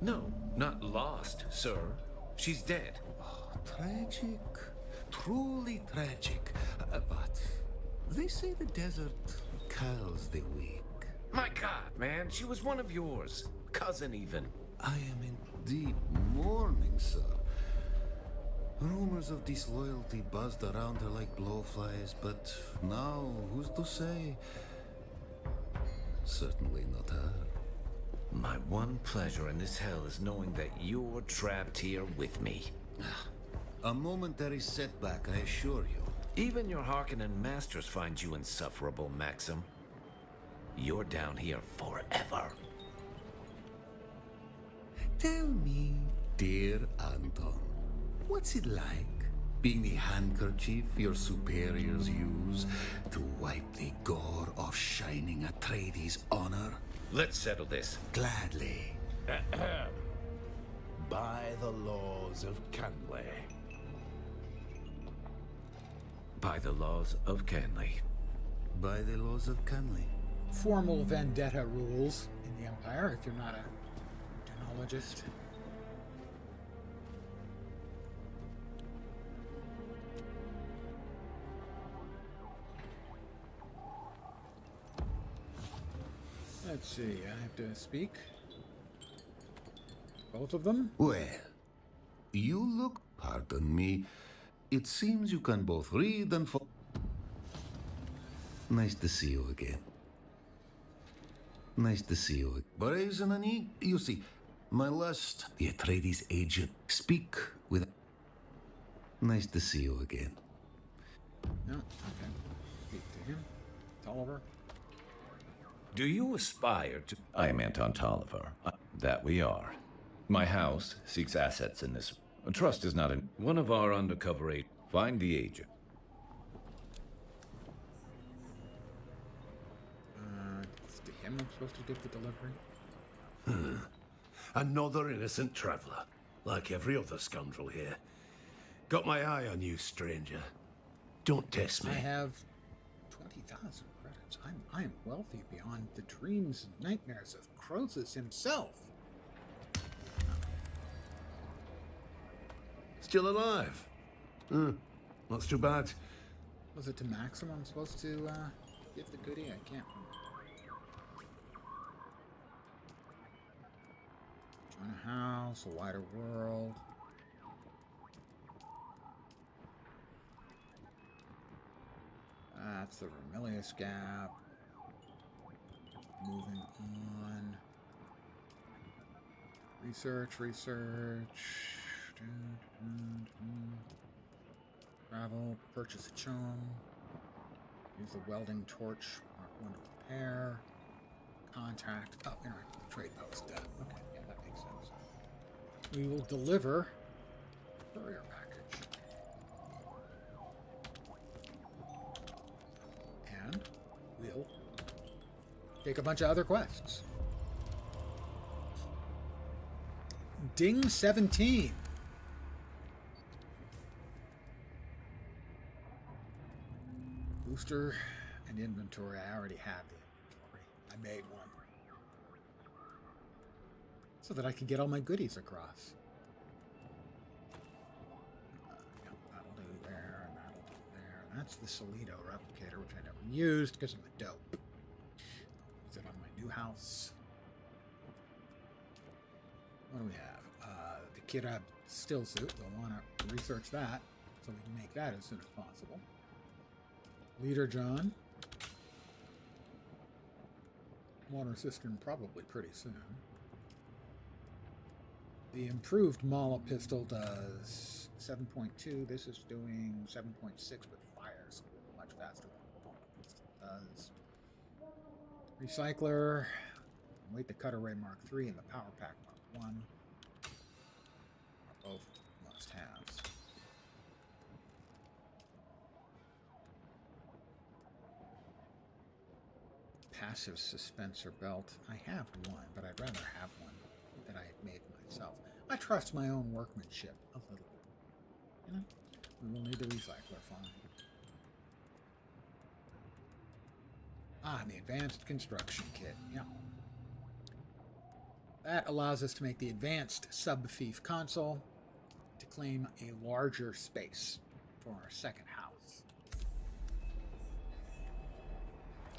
No, not lost, sir. She's dead. Oh, tragic. Truly tragic. But they say the desert kills the weak. My God, man, she was one of yours. Cousin, even. I am in deep mourning, sir. Rumors of disloyalty buzzed around her like blowflies, but now, who's to say? Certainly not her. My one pleasure in this hell is knowing that you're trapped here with me. A momentary setback, I assure you. Even your Harkonnen masters find you insufferable, Maxim. You're down here forever. Tell me, dear Anton, what's it like being the handkerchief your superiors use to wipe the gore off Shining Atreides' honor? Let's settle this. Gladly. By the laws of Canley. By the laws of Canley. By the laws of Canley. Formal vendetta rules in the Empire if you're not a denologist. Let's see, I have to speak. Both of them? Well, you look, pardon me, it seems you can both read and Nice to see you again. Nice to see you. Brazen and you see, my last, the Atreides agent, speak with... Nice to see you again. No, okay. Speak to him. Tolliver. Do you aspire to... I am Anton Tolliver. That we are. My house seeks assets in this. Trust is not in... One of our undercover agents. Find the agent. It's to him I'm supposed to give the delivery? Another innocent traveler, like every other scoundrel here. Got my eye on you, stranger. Don't test me. I have 20,000 credits. I am wealthy beyond the dreams and nightmares of Croesus himself. Still alive? That's too bad. Was it to Maxim I'm supposed to give the goodie? I can't remember. Join a house, a wider world. That's the Vermilius Gap. Moving on. Research. Travel, purchase a chum. Use the welding torch, Mark 1 to repair. Contact. Oh, interactive trade post. Okay, yeah, that makes sense. We will deliver courier package. And we'll take a bunch of other quests. Ding 17. Booster and inventory. I already have the inventory. I made one. So that I can get all my goodies across. Yep, that'll do there, and that'll do there. And that's the Solido replicator, which I never used because I'm a dope. Use it on my new house. What do we have? The Kirab still suit. We'll want to research that so we can make that as soon as possible. Leader John. Water cistern probably pretty soon. The improved Mala pistol does 7.2. This is doing 7.6, but fires much faster than the Mala pistol does. Recycler. Wait, the Cutaway Mark III and the Power Pack Mark I are both must-haves. Passive suspensor belt. I have one, but I'd rather have one that I had made myself. I trust my own workmanship a little bit. You know, we will need the recycler fine. And the advanced construction kit. Yeah. That allows us to make the advanced sub-fief console to claim a larger space for our second house.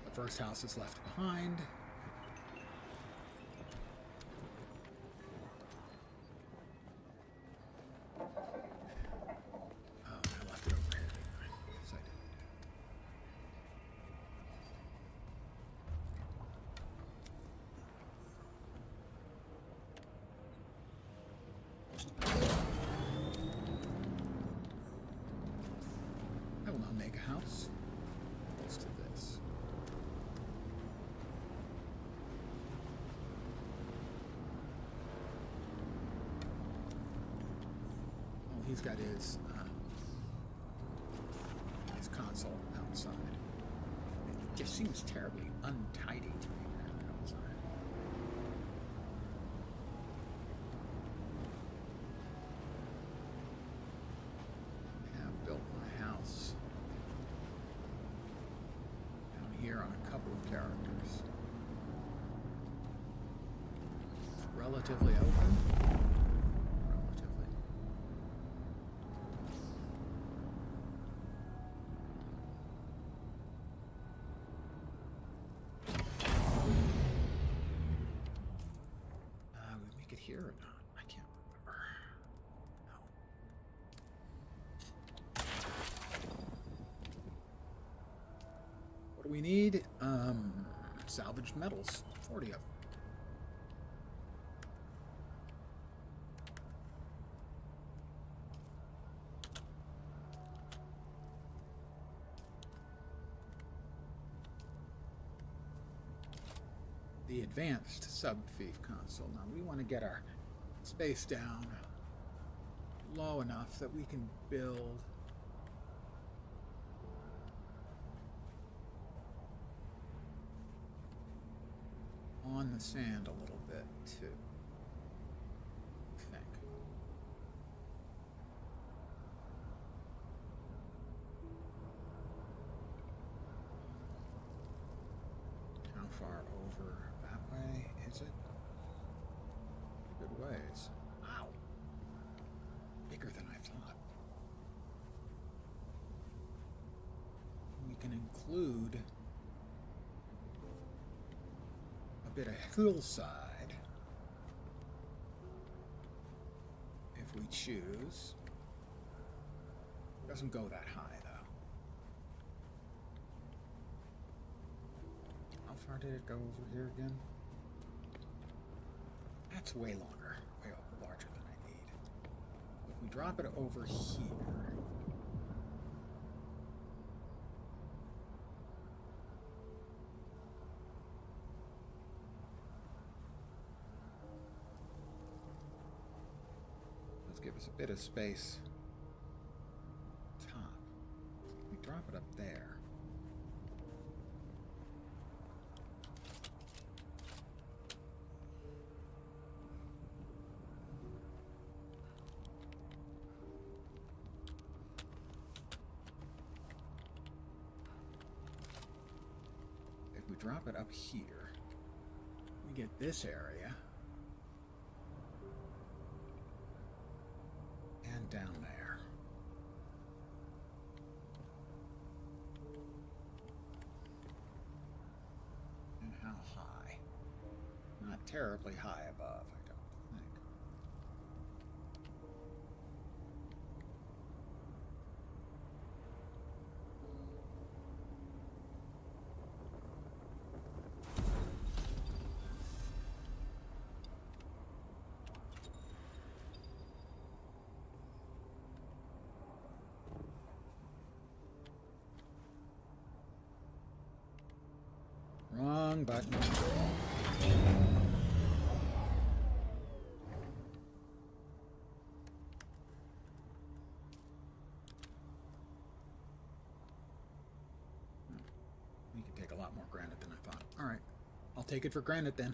The first house is left behind. Oh, I left it over here, didn't I? Yes, I did. house close to this. Oh, he's got his console outside. It just seems terribly untidy to me outside. I have built my house down here on a couple of characters. It's relatively open. Relatively. We make it here or not? I can't remember. No. What do we need? Salvaged metals. 40 of them. The advanced sub-thief console. Now we want to get our space down low enough that we can build on the sand a little bit too, I think. How far over that way is it? Good ways. Wow. Bigger than I thought. We can include a bit of hillside if we choose. Doesn't go that high though. How far did it go over here again? That's way longer, way larger than I need. If we drop it over here, let's give us a bit of space. Top. We drop it up there. If we drop it up here, we get this area. And down there. And how high? Not terribly high above, I don't think. Wrong button. We can take a lot more granite than I thought. All right. I'll take it for granted then.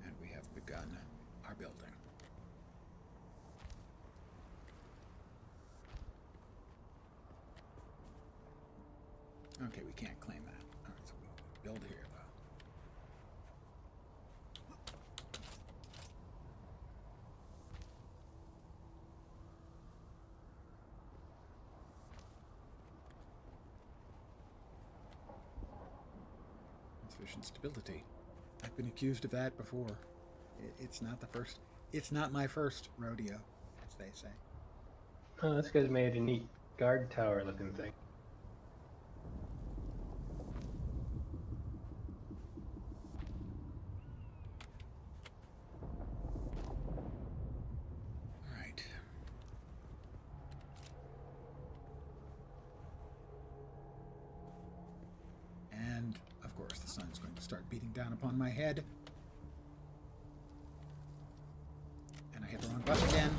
And we have begun our building. Okay, we can't claim that. All right, so we build here, though. Insufficient stability. I've been accused of that before. It's not the first. It's not my first rodeo, as they say. Oh, this guy's made a neat guard tower looking thing. All right. And, of course, the sun's going to start beating down upon my head. And I hit the wrong button again.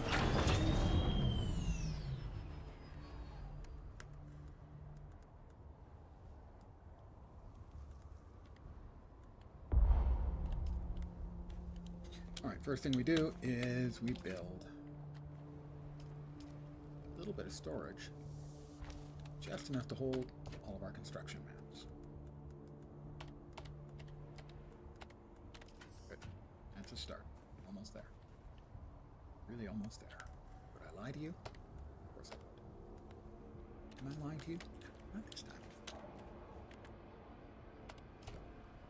Alright, first thing we do is we build a little bit of storage. Just enough to hold all of our construction maps. Good. That's a start. Almost there. Really almost there. Would I lie to you? Of course I would. Am I lying to you? Not this time.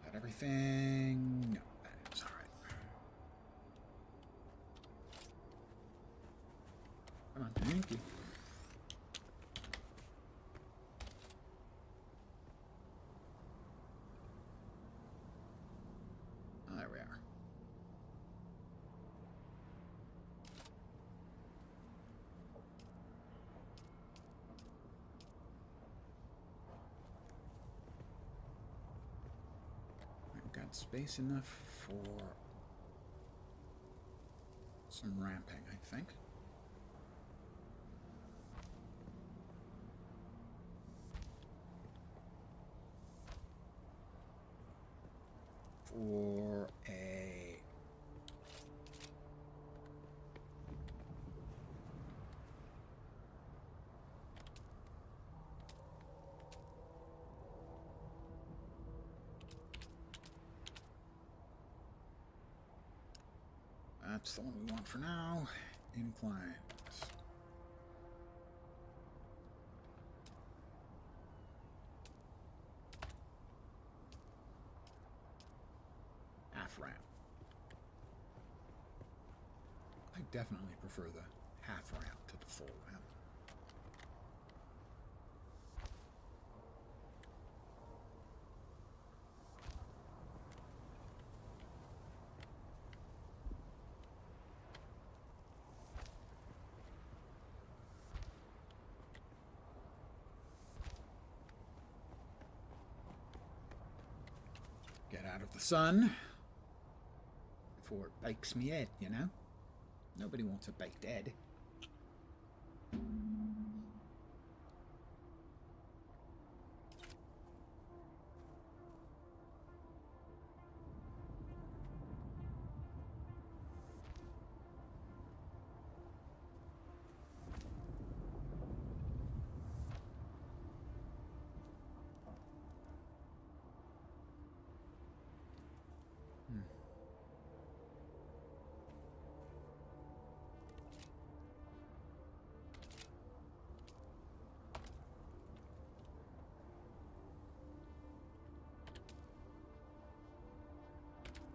Got everything? No, that is alright. Come on, thank you. There we are. I've got space enough for some ramping, I think. For a that's the one we want for now. Inclines. Half ramp. I definitely prefer the half ramp to the full ramp. Get out of the sun before it bakes me head, you know? Nobody wants a baked head.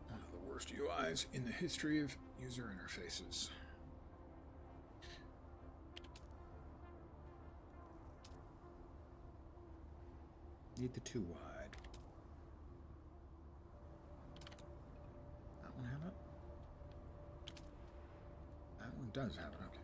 One of the worst UIs in the history of user interfaces. Need the too wide. That one have it? That one does have it, okay.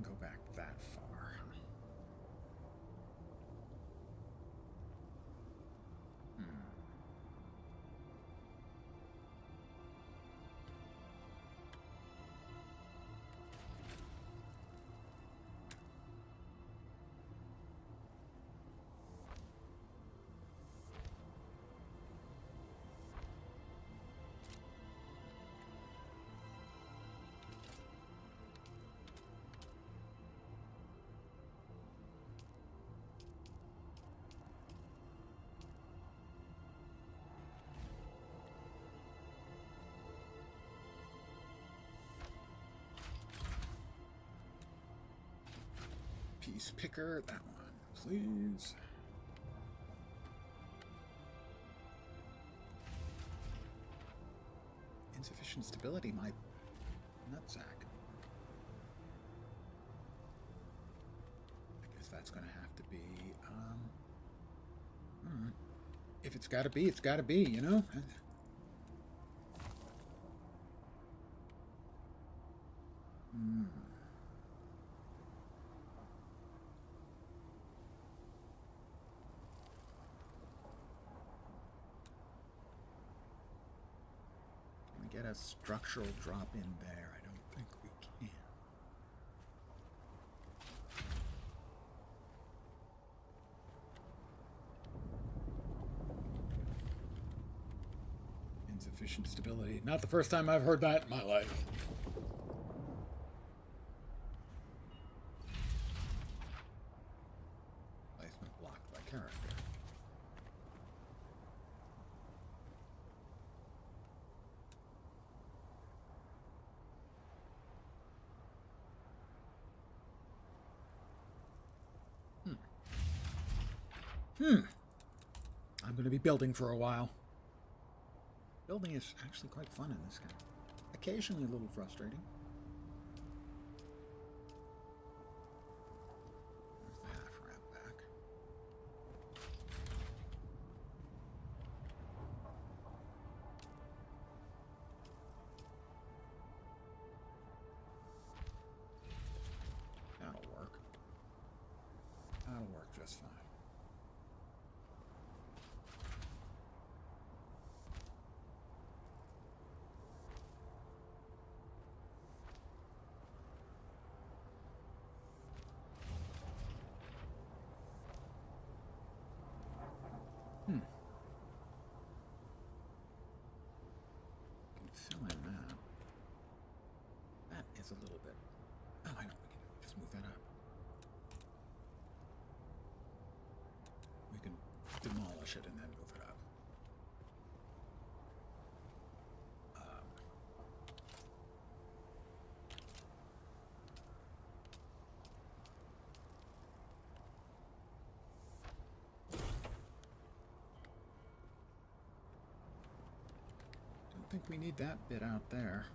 Go back that far. Piece picker, that one, please. Insufficient stability, my nutsack. I guess that's going to have to be, if it's got to be, it's got to be, you know? Can we get a structural drop in there? I don't think we can. Insufficient stability. Not the first time I've heard that in my life. Placement blocked by character. I'm going to be building for a while. Building is actually quite fun in this game. Occasionally a little frustrating. There's the half ramp back. That'll work. That'll work just fine. Can fill in that. That is a little bit. Oh, I know what we can do. Just move that up. We can demolish it and then move it up. Don't think we need that bit out there.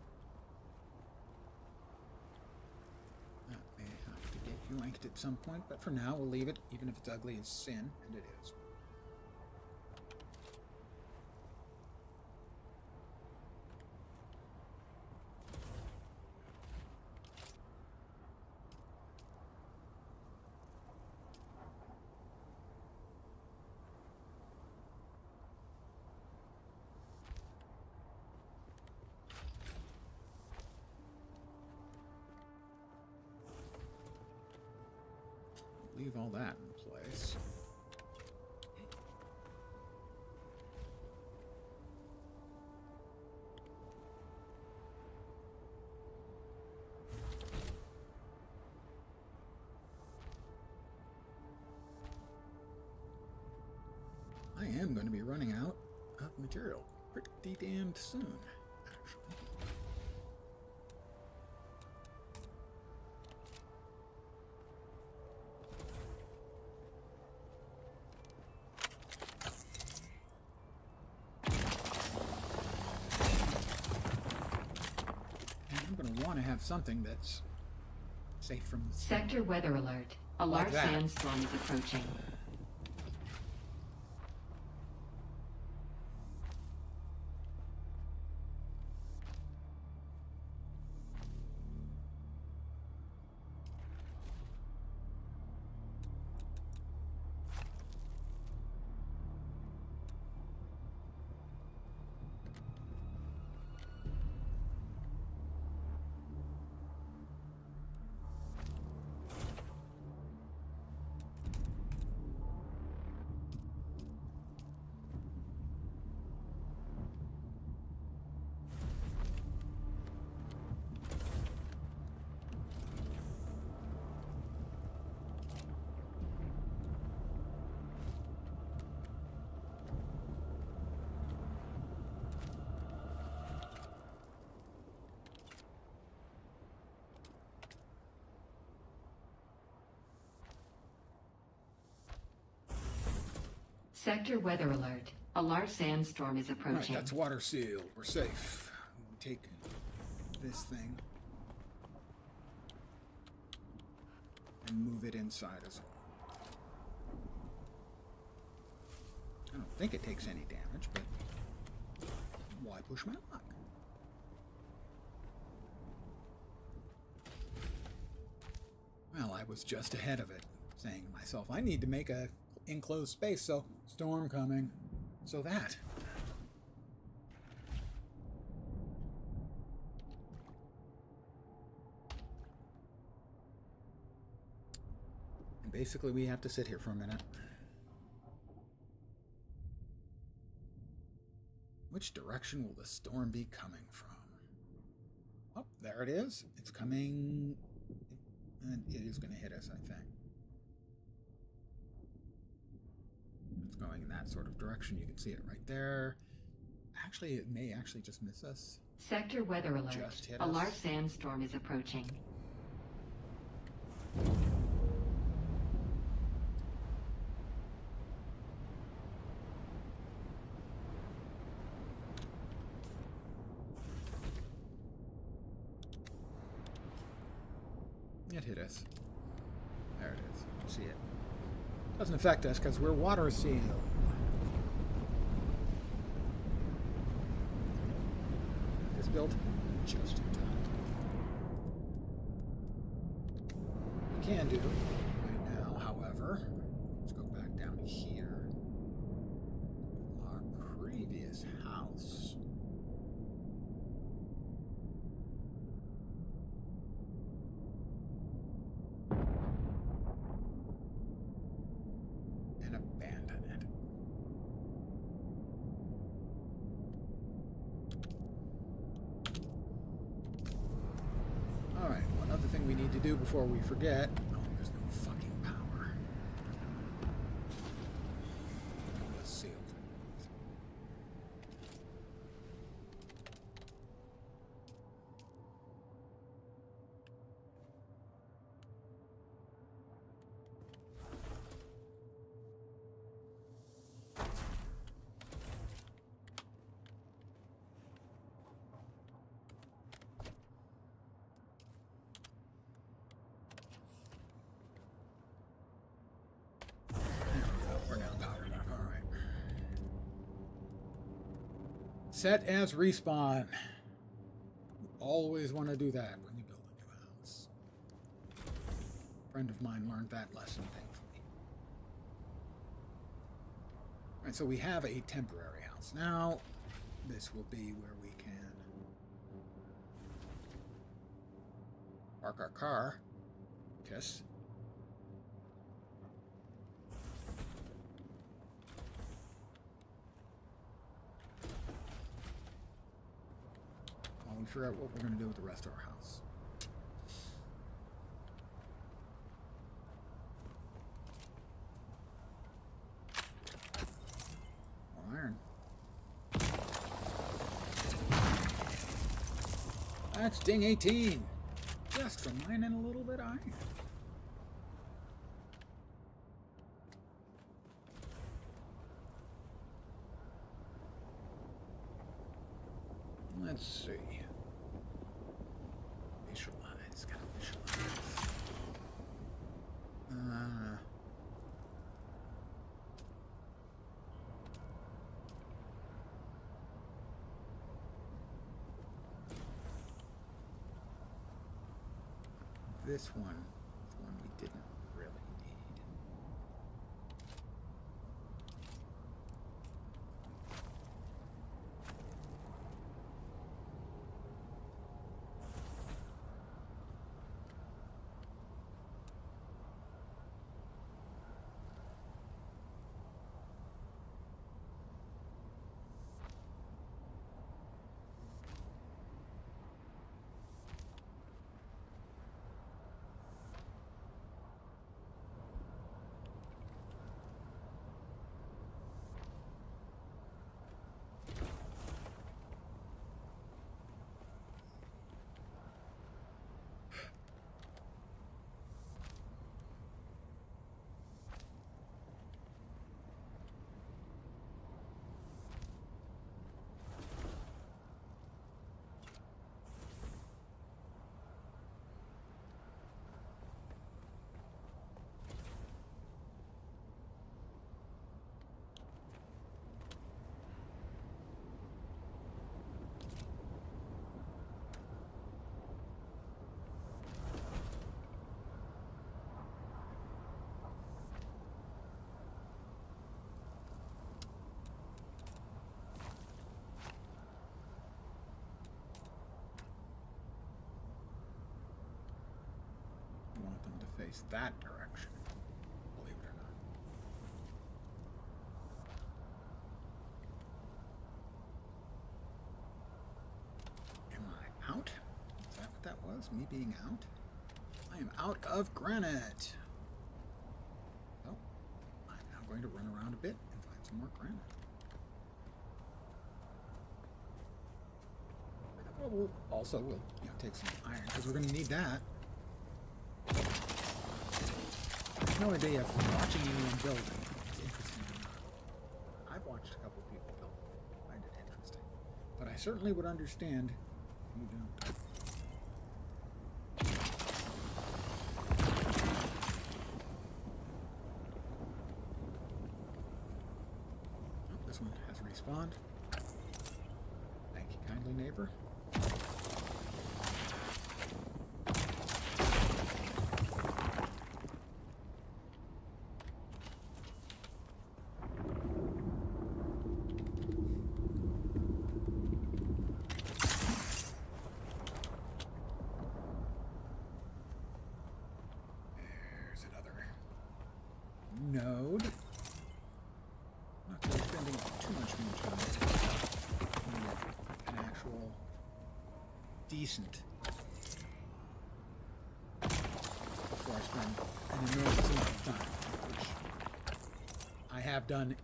That may have to get yanked at some point, but for now we'll leave it, even if it's ugly as sin, and it is. Leave all that in place. I am going to be running out of material pretty damned soon, actually. Want to have something that's safe from the storm. Sector weather alert. A large sandstorm is approaching. Sector weather alert. A large sandstorm is Alright, approaching. that's water sealed. We're safe. Take this thing and move it inside as well. I don't think it takes any damage, but why push my luck? Well, I was just ahead of it, saying to myself, I need to make a enclosed space, so storm coming. So that. And basically we have to sit here for a minute. Which direction will the storm be coming from? Oh, there it is. It's coming, and it is going to hit us, I think. It's going in that sort of direction. You can see it right there. Actually, it may actually just miss us. Sector weather alert. Just hit A us. large sandstorm is approaching. It hit us. There it is. You can see it. Doesn't affect us because we're water sealed. This built just in time. We can do right now, however, let's go back down here. Our previous house. And abandon it. Alright, one other thing we need to do before we forget. Oh, there's no fucking power. It was sealed. We're now powered up. All right. Set as respawn. You always want to do that when you build a new house. A friend of mine learned that lesson, thankfully. All right, so we have a temporary house. Now, this will be where we can park our car. Kiss. While we figure out what we're going to do with the rest of our house. More iron. That's ding 18. Just from mining a little bit of iron. Let's see. Visualize. Gotta visualize. This one is one we didn't really need. face that direction, believe it or not. Am I out? Is that what that was? Me being out? I am out of granite. Oh, I'm now going to run around a bit and find some more granite. Well, we'll take some iron because we're going to need that. No idea if watching anyone build is interesting or not. I've watched a couple people build. I find it interesting, but I certainly would understand if you don't. Oh, this one has respawned. Thank you kindly, neighbor. Node. Not really spending too much more time on an actual decent before I spend an enormous amount of time, which I have done.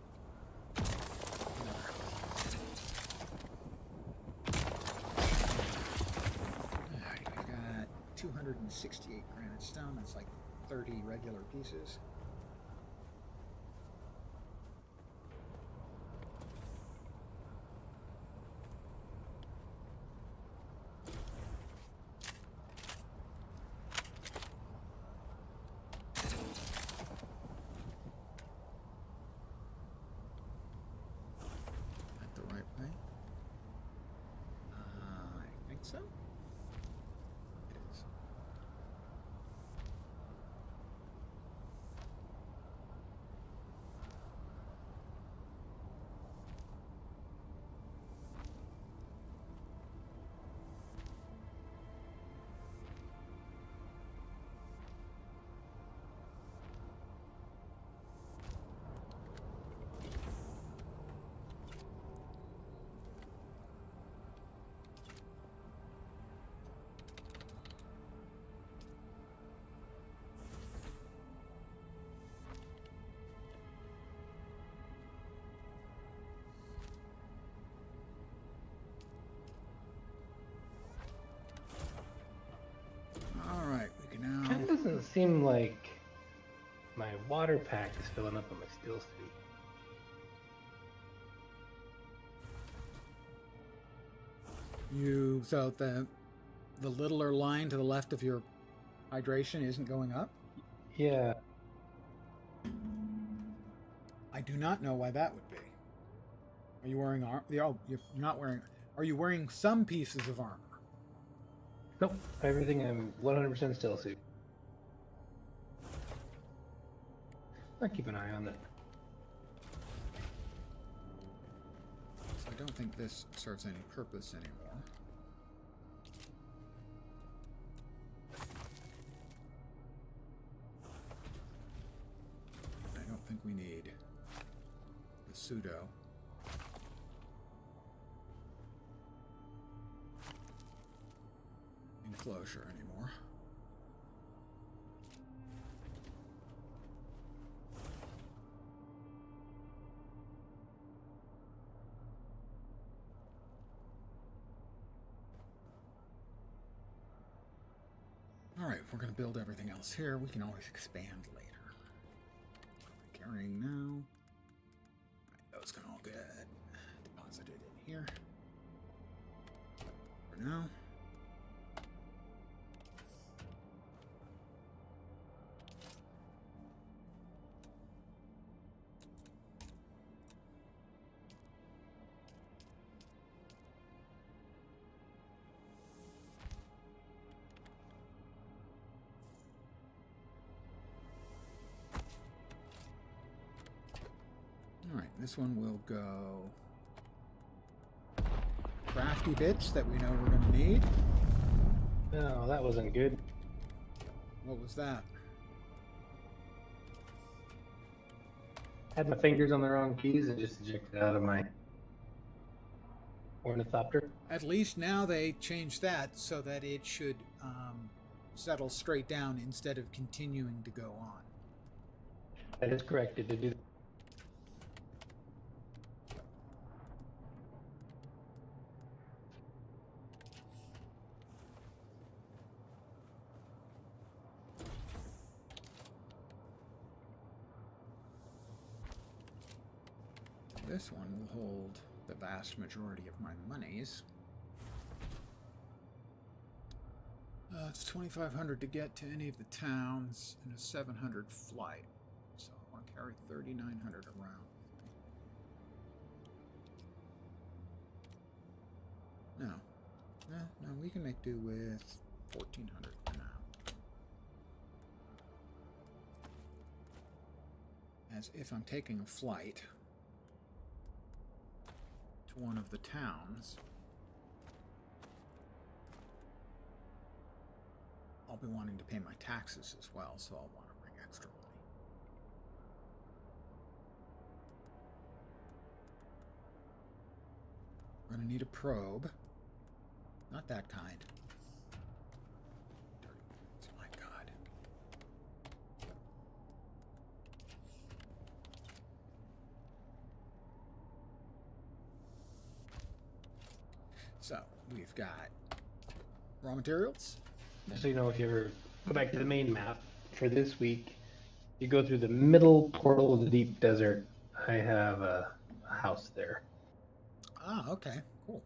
Alright, I've got 268 granite stone. That's like 30 regular pieces. So? It is. It doesn't seem like my water pack is filling up on my steel suit. So the littler line to the left of your hydration isn't going up? Yeah. I do not know why that would be. Are you wearing armor? Oh, you're not wearing. Are you wearing some pieces of armor? Nope. Everything I'm 100% steel suit. I'll keep an eye on that. So I don't think this serves any purpose anymore. I don't think we need the pseudo. Enclosure anymore. Alright, we're going to build everything else here. We can always expand later. What am I carrying now? Alright, those can all get deposited in here. For now. Alright, this one will go crafty bits that we know we're going to need. No, that wasn't good. What was that? had my fingers on the wrong keys and just ejected out of my ornithopter. At least now they changed that so that it should settle straight down instead of continuing to go on. That is correct. It did do. This one will hold the vast majority of my monies. It's 2,500 to get to any of the towns and a 700 flight. So I want to carry 3,900 around with me. No, we can make do with 1,400 for now. As if I'm taking a flight to one of the towns, I'll be wanting to pay my taxes as well, so I'll want to bring extra money. We're going to need a probe. Not that kind. Oh my God. So, we've got raw materials. Just so you know, if you ever go back to the main map for this week, you go through the middle portal of the deep desert. I have a house there. Ah, okay, cool.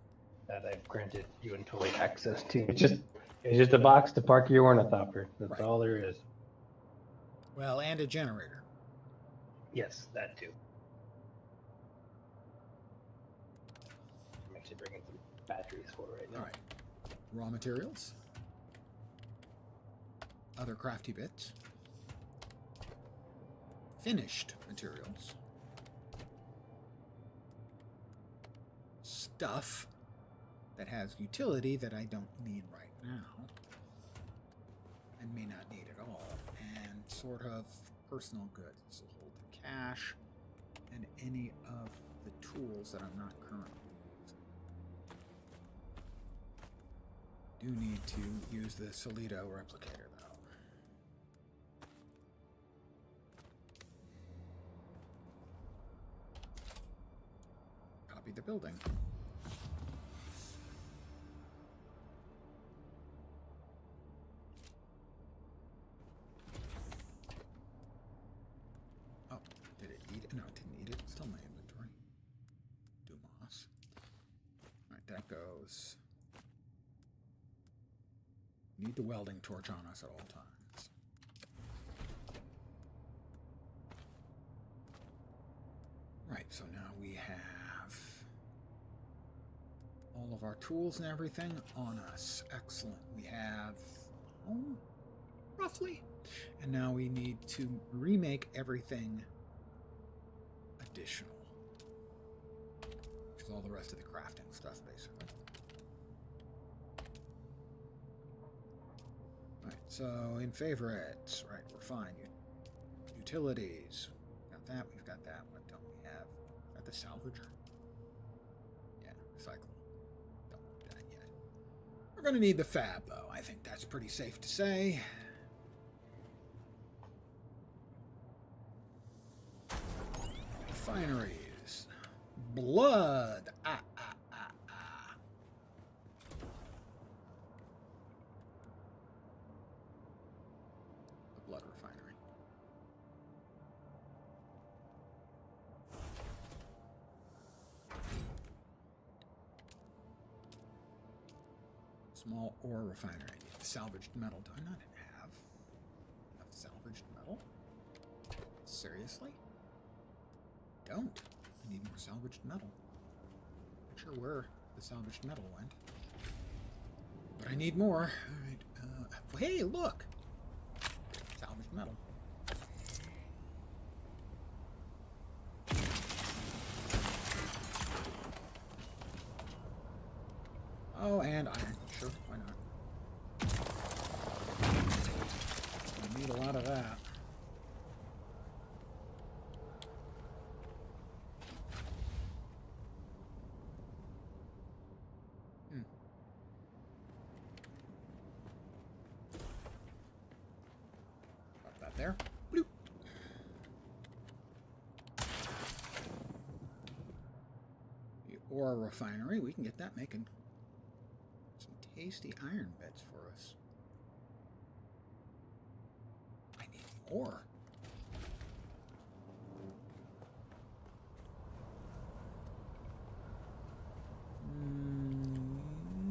That I've granted you and Tully access to. It's just a box to park your ornithopter. That's Right. all there is. Well, and a generator. Yes, that too. I'm actually bringing some batteries for it right now. All right. Raw materials. Other crafty bits. Finished materials. Stuff that has utility that I don't need right now. And may not need at all. And sort of personal goods. So hold the cash and any of the tools that I'm not currently using. Do need to use the Solido replicator though. Copy the building. Oh, did it eat it? No, it didn't eat it. It's still in my inventory. Dumas. Alright, that goes. Need the welding torch on us at all times. Right, so now we have all of our tools and everything on us. Excellent. We have home, roughly. And now we need to remake everything additional. Which is all the rest of the crafting stuff, basically. Right, so in favorites, right, we're fine. Utilities, got that, we've got that. What don't we have? Got the salvager? Yeah, cycle. Don't want that yet. We're gonna need the fab, though. I think that's pretty safe to say. Refineries. Blood. The blood refinery. Small ore refinery. Salvaged metal. Do I not have enough salvaged metal? Seriously? Don't. I need more salvaged metal. Not sure where the salvaged metal went. But I need more. Alright. Hey, look! Salvaged metal. Oh, and iron. Sure, why not? I need a lot of that. refinery. We can get that making some tasty iron beds for us. I need more.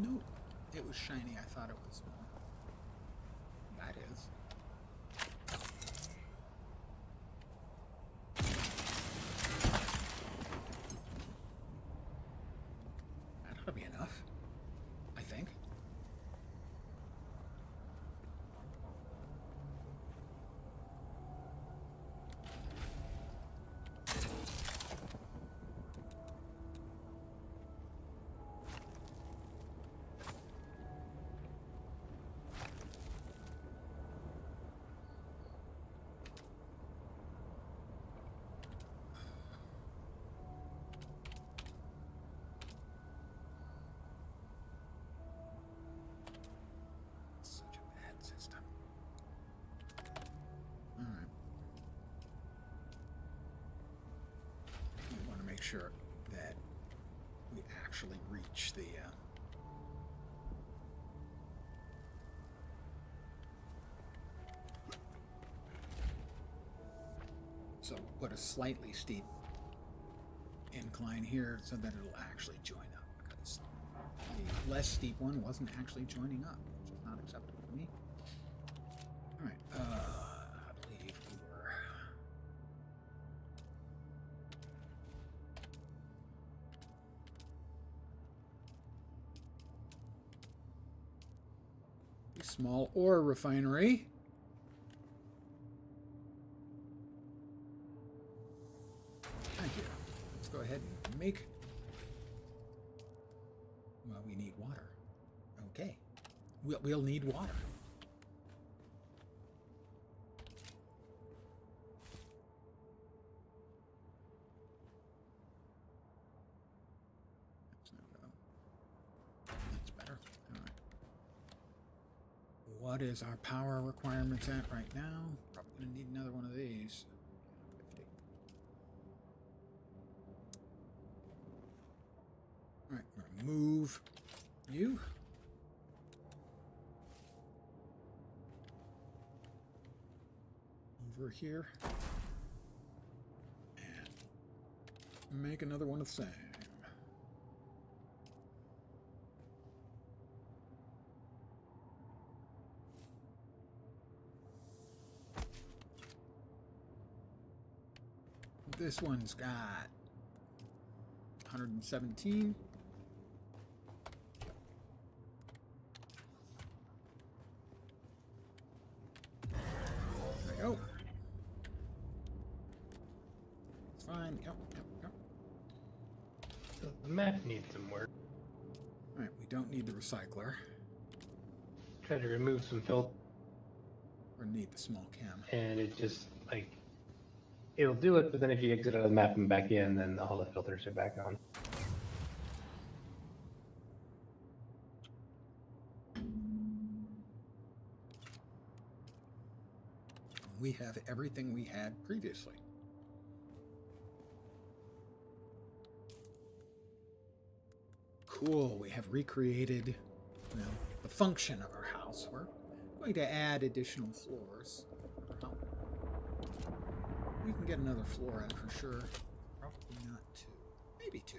Nope. It was shiny. I thought it was more. That is. That ought to be enough, I think. System. All right. We want to make sure that we actually reach the so put a slightly steep incline here so that it'll actually join up, because the less steep one wasn't actually joining up, which is not acceptable to me. All right, I believe we were. A small ore refinery. Thank you. Let's go ahead and make. Well, we need water. Okay, we'll need water. That's better. All right. What is our power requirements at right now? Probably gonna need another one of these. 50. All right, we're gonna move you. Over here. And make another one of the same. This one's got 117. There we go. It's fine. Yep. So the map needs some work. Alright, we don't need the recycler. Try to remove some filth. Or need the small cam. And it just, like, it'll do it, but then if you exit out of the map and back in, then all the filters are back on. We have everything we had previously. Cool, we have recreated, the function of our house. We're going to add additional floors. Oh. We can get another floor in for sure. Probably not 2. Maybe 2.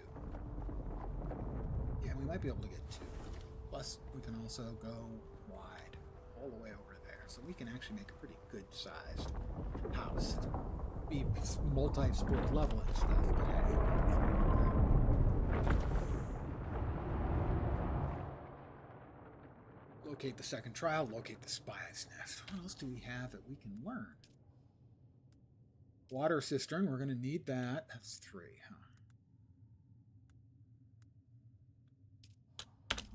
Yeah, we might be able to get 2. Plus, we can also go wide all the way over there. So we can actually make a pretty good sized house. Be multi-sport level and stuff, but hey. Locate the second trial, locate the spy's nest. What else do we have that we can learn? Water cistern, we're going to need that. That's 3, huh?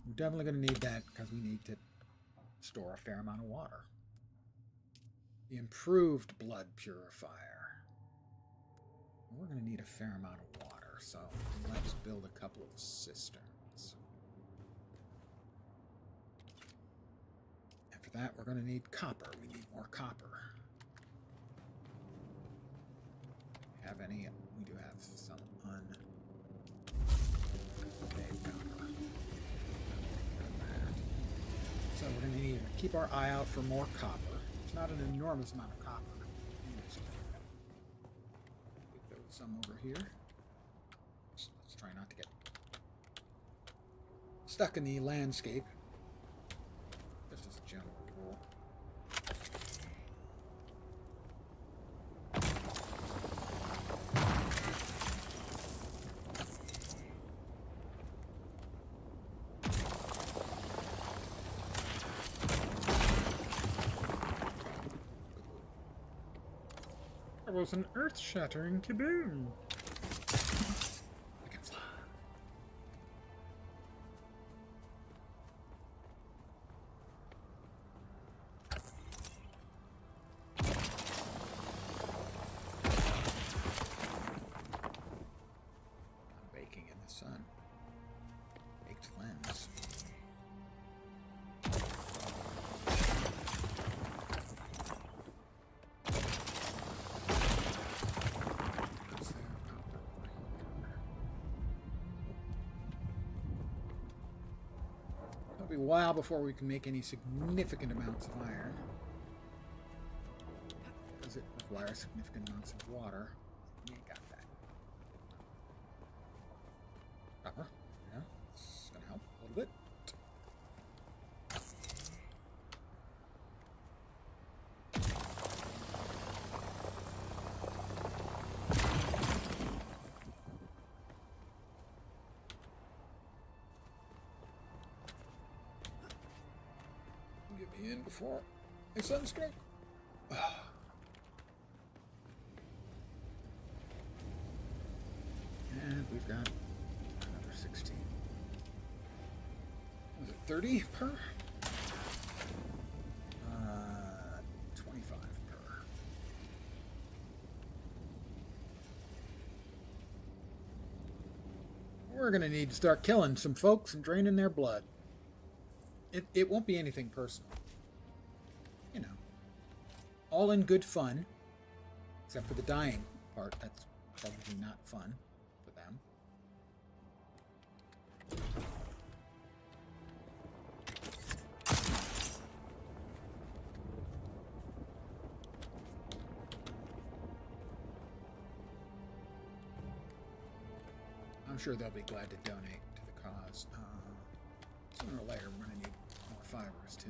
We're definitely going to need that because we need to store a fair amount of water. The improved blood purifier. We're going to need a fair amount of water, so let's build a couple of cisterns. After that, we're going to need copper. We need more copper. Have any? We do have some keep our eye out for more copper. It's not an enormous amount of copper. Think there was some over here. Let's try not to get stuck in the landscape. Just as a general rule. That was an earth-shattering kaboom. I can fly. I'm baking in the sun. Baked lens. It'll be a while before we can make any significant amounts of iron, because it requires significant amounts of water. We ain't got that. Copper, yeah, it's gonna help a little bit. Get me in before a sunstroke. And we've got another 16. Was it 30 per? 25 per. We're gonna need to start killing some folks and draining their blood. It won't be anything personal. You know. All in good fun. Except for the dying part. That's probably not fun for them. I'm sure they'll be glad to donate to the cause. Sooner or later, we're going to need more fibers, too.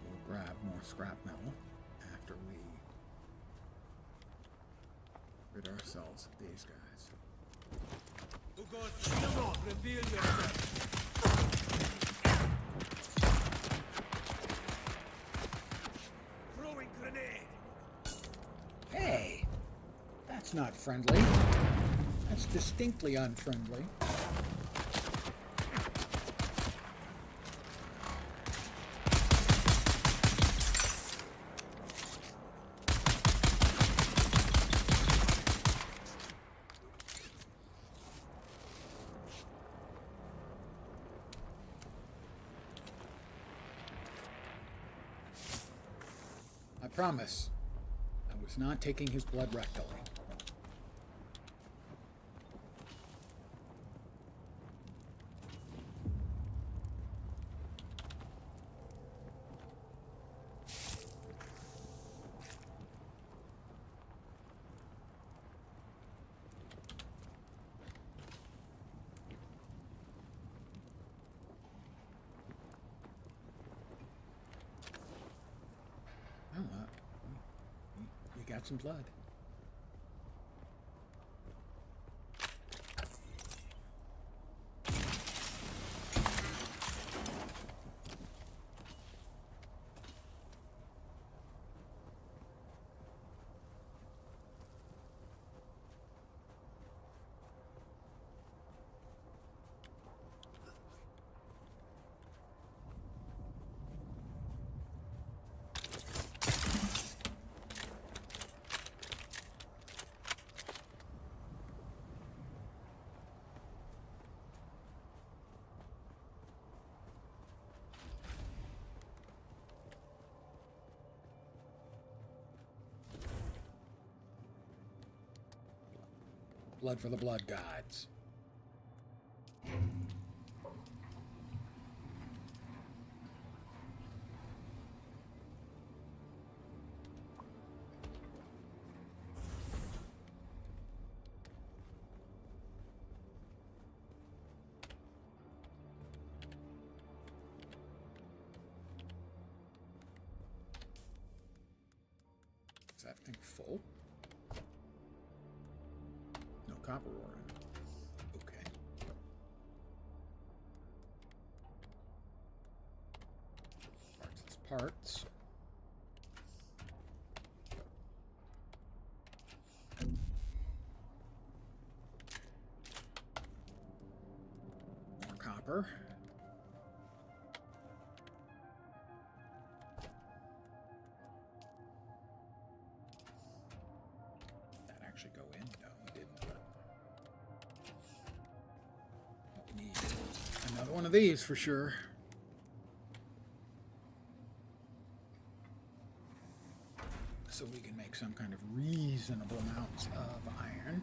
We'll grab more scrap metal after we rid ourselves of these guys. Who goes to the north? Reveal yourself. Hey! That's not friendly. That's distinctly unfriendly. I promise. I was not taking his blood rectally. Oh, you got some blood. Blood for the blood gods. Is that thing full? No copper ore in it. Okay. Parts is parts. More copper. Go in? No, we didn't. But we need another one of these for sure. So we can make some kind of reasonable amounts of iron.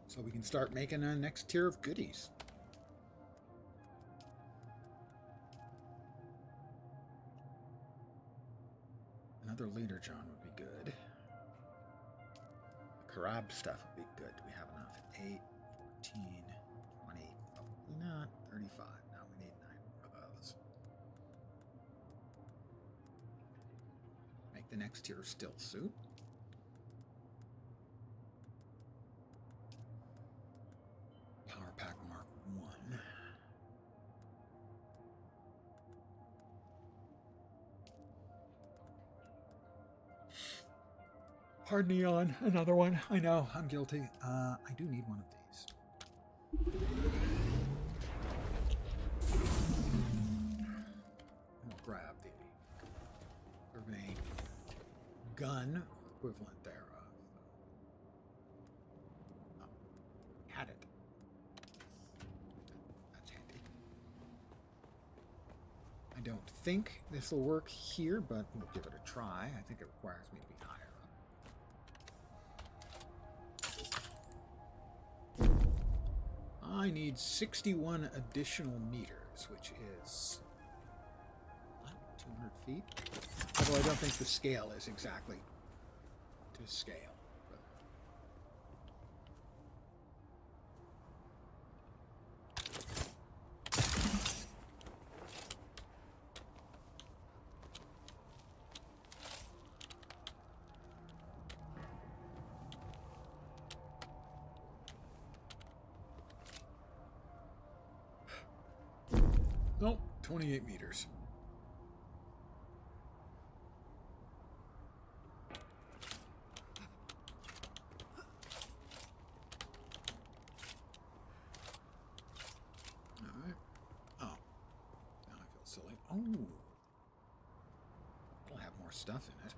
So we can start making a next tier of goodies. Another leader John would be good. Karab stuff would be good. Do we have enough? 8, 14, 20, probably not. 35. No, we need 9 more of those. Make the next tier still suit. Power Pack Mark 1. Hard neon, another one. I know, I'm guilty. I do need one of these. I'll grab the surveying gun equivalent thereof. Oh, had it. That's handy. I don't think this will work here, but we'll give it a try. I think it requires me to be higher. I need 61 additional meters, which is what, 200 feet? Although I don't think the scale is exactly to scale. Nope, 28 meters. All right. Oh, now I feel silly. Oh, it'll have more stuff in it.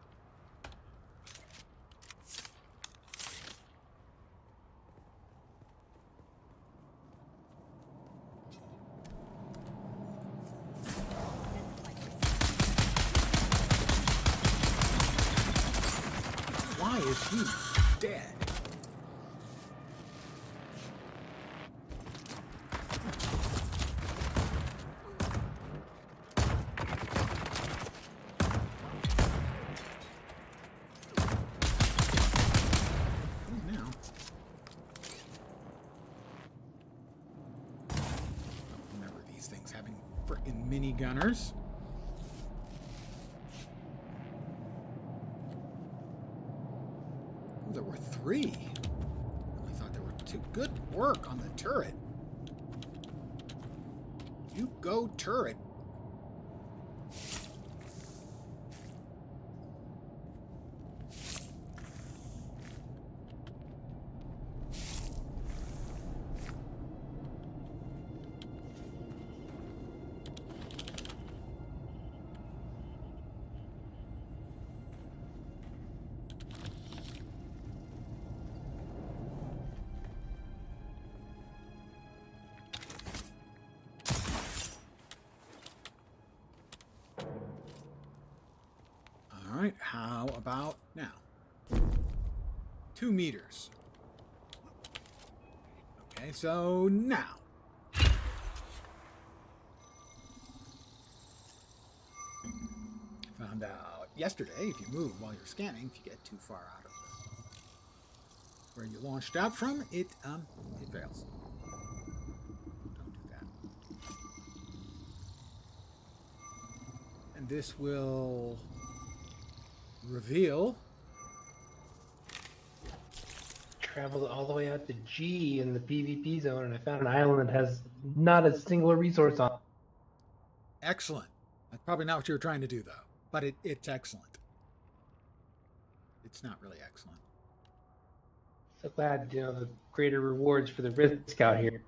Why is he dead? Now. Remember these things having frickin' mini gunners. There were 3. I only thought there were 2. Good work on the turret. You go, turret. All right, how about now? 2 meters. Okay, so now. Found out yesterday, if you move while you're scanning, if you get too far out of where you launched out from, it fails. Don't do that. And this will reveal. Traveled all the way out to G in the PvP zone, and I found an island that has not a single resource on. Excellent. That's probably not what you were trying to do, though. But it's excellent. It's not really excellent. So glad, the greater rewards for the risk out here.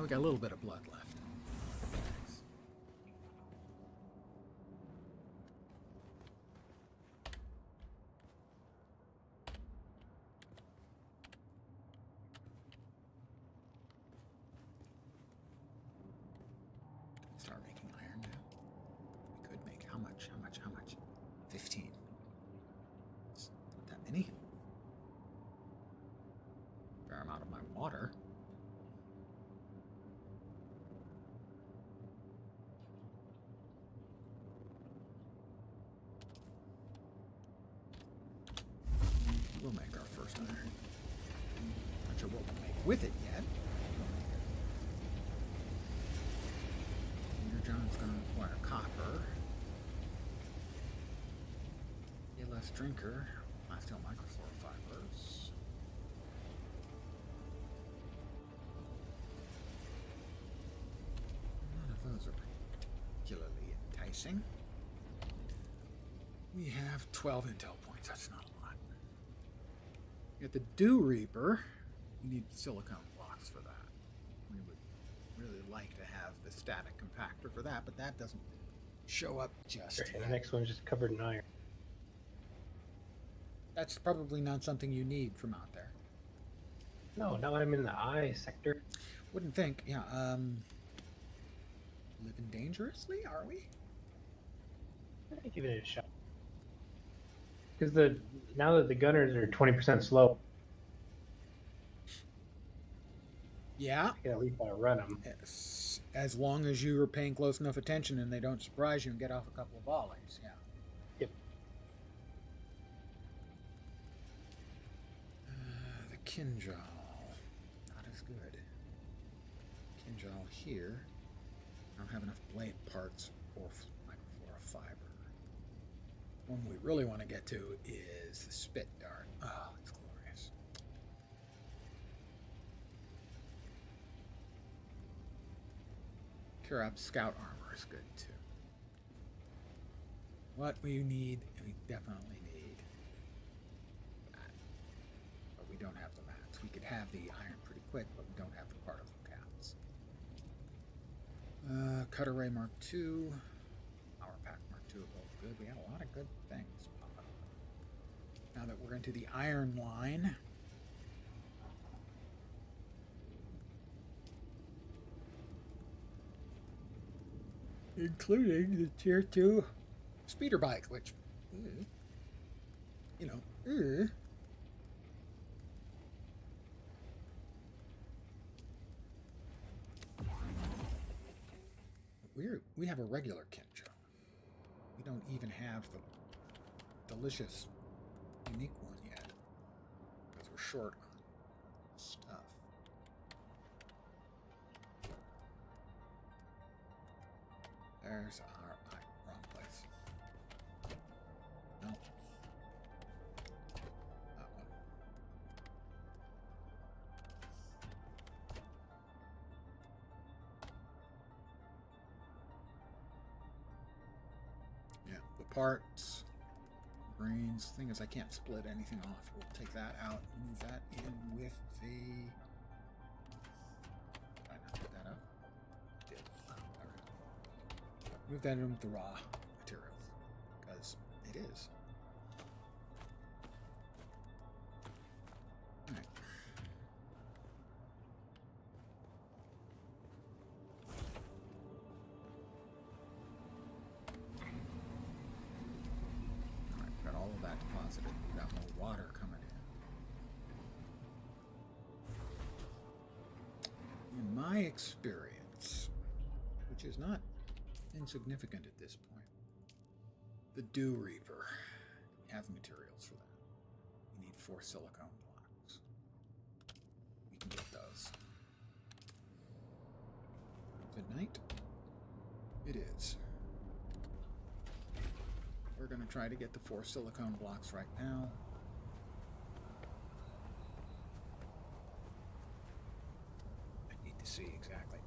We got a little bit of blood left. Start making iron now. We could make how much? 15. It's not that many. Fair amount of my water. We'll make our first iron. Not sure what we'll make with it yet. John's going to require copper. A less drinker. Steel microfluorofibers. None of those are particularly enticing. We have 12 intel points. That's not a lot. At the Dew Reaper, we need silicone blocks for that. We would really like to have the static compactor for that, but that doesn't show up just Right, yet. the next one's just covered in iron. That's probably not something you need from out there. No, now I'm in the I sector. Wouldn't think. Yeah. Living dangerously, are we? I'll give it a shot. Because now that the gunners are 20% slow, Yeah. I can at least run them. As long as you are paying close enough attention and they don't surprise you and get off a couple of volleys. Yeah. Yep. The Kinjal. Not as good. Kinjal here. I don't have enough blade parts or microfluorofiber. One we really want to get to is the spit dart. Oh, it's glorious. Curab scout armor is good too. What we need, we definitely need that. But we don't have the mats. We could have the iron pretty quick, but we don't have the particle caps. Cutter Ray Mark II. Power Pack Mark II are both good. We got a lot of good things popping up. Now that we're into the iron line. Including the Tier 2 speeder bike, which, we have a regular Kinjo. We don't even have the delicious, unique one yet, because we're short on stuff. There's our wrong place. No. That one. Yeah, the parts, grains. Thing is, I can't split anything off. We'll take that out, move that in with the. Did I not pick that up? Move that in with the raw materials, because it is. Alright. Alright, got all of that deposited. We got more water coming in. In my experience, which is not insignificant at this point, the Dew Reaper. We have materials for that. We need 4 silicone blocks. We can get those. Is it night? It is. We're going to try to get the 4 silicone blocks right now. I need to see exactly.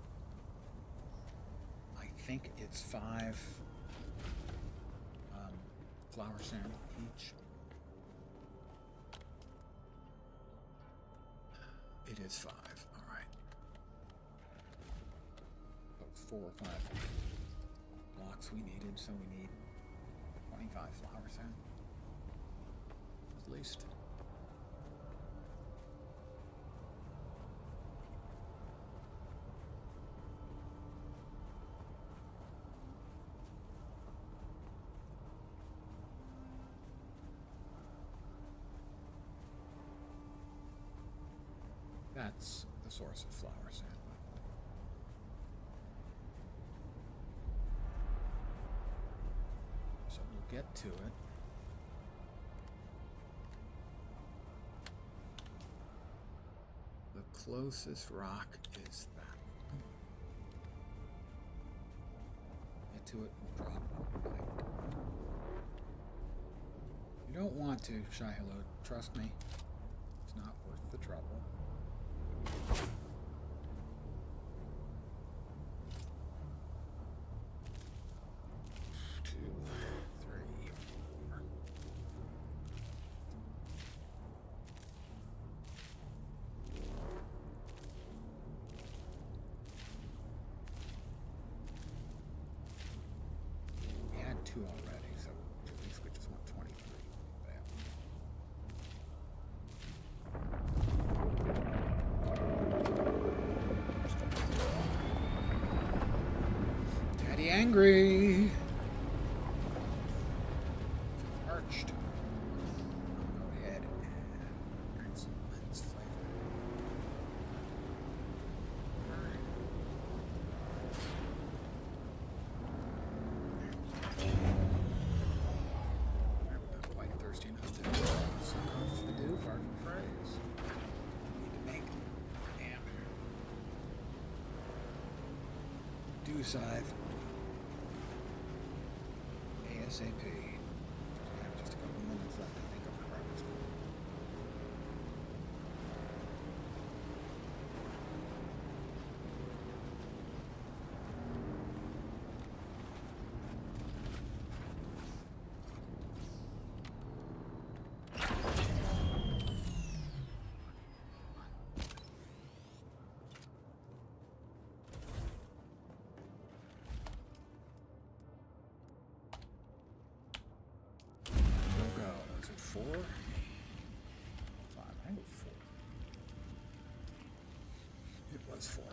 I think it's 5 flower sand each. It is 5. All right. So it's 4 or 5 blocks we needed, so we need 25 flower sand at least. That's the source of flower sand. So we'll get to it. The closest rock is that one. Get to it and drop a plank. You don't want to, Shiloh. Trust me. It's not worth the trouble. 2, 3, 4. We had 2 already, so at least we just want 23. Daddy angry. Arched. Go ahead and drink some lens flavor. I'm not quite thirsty enough to suck off the dew, pardon the phrase. Need to make dew scythe. ASAP. We have just a couple minutes left, I think, of the harvest. Go. Is it 4? 5. I think it was 4. It was 4.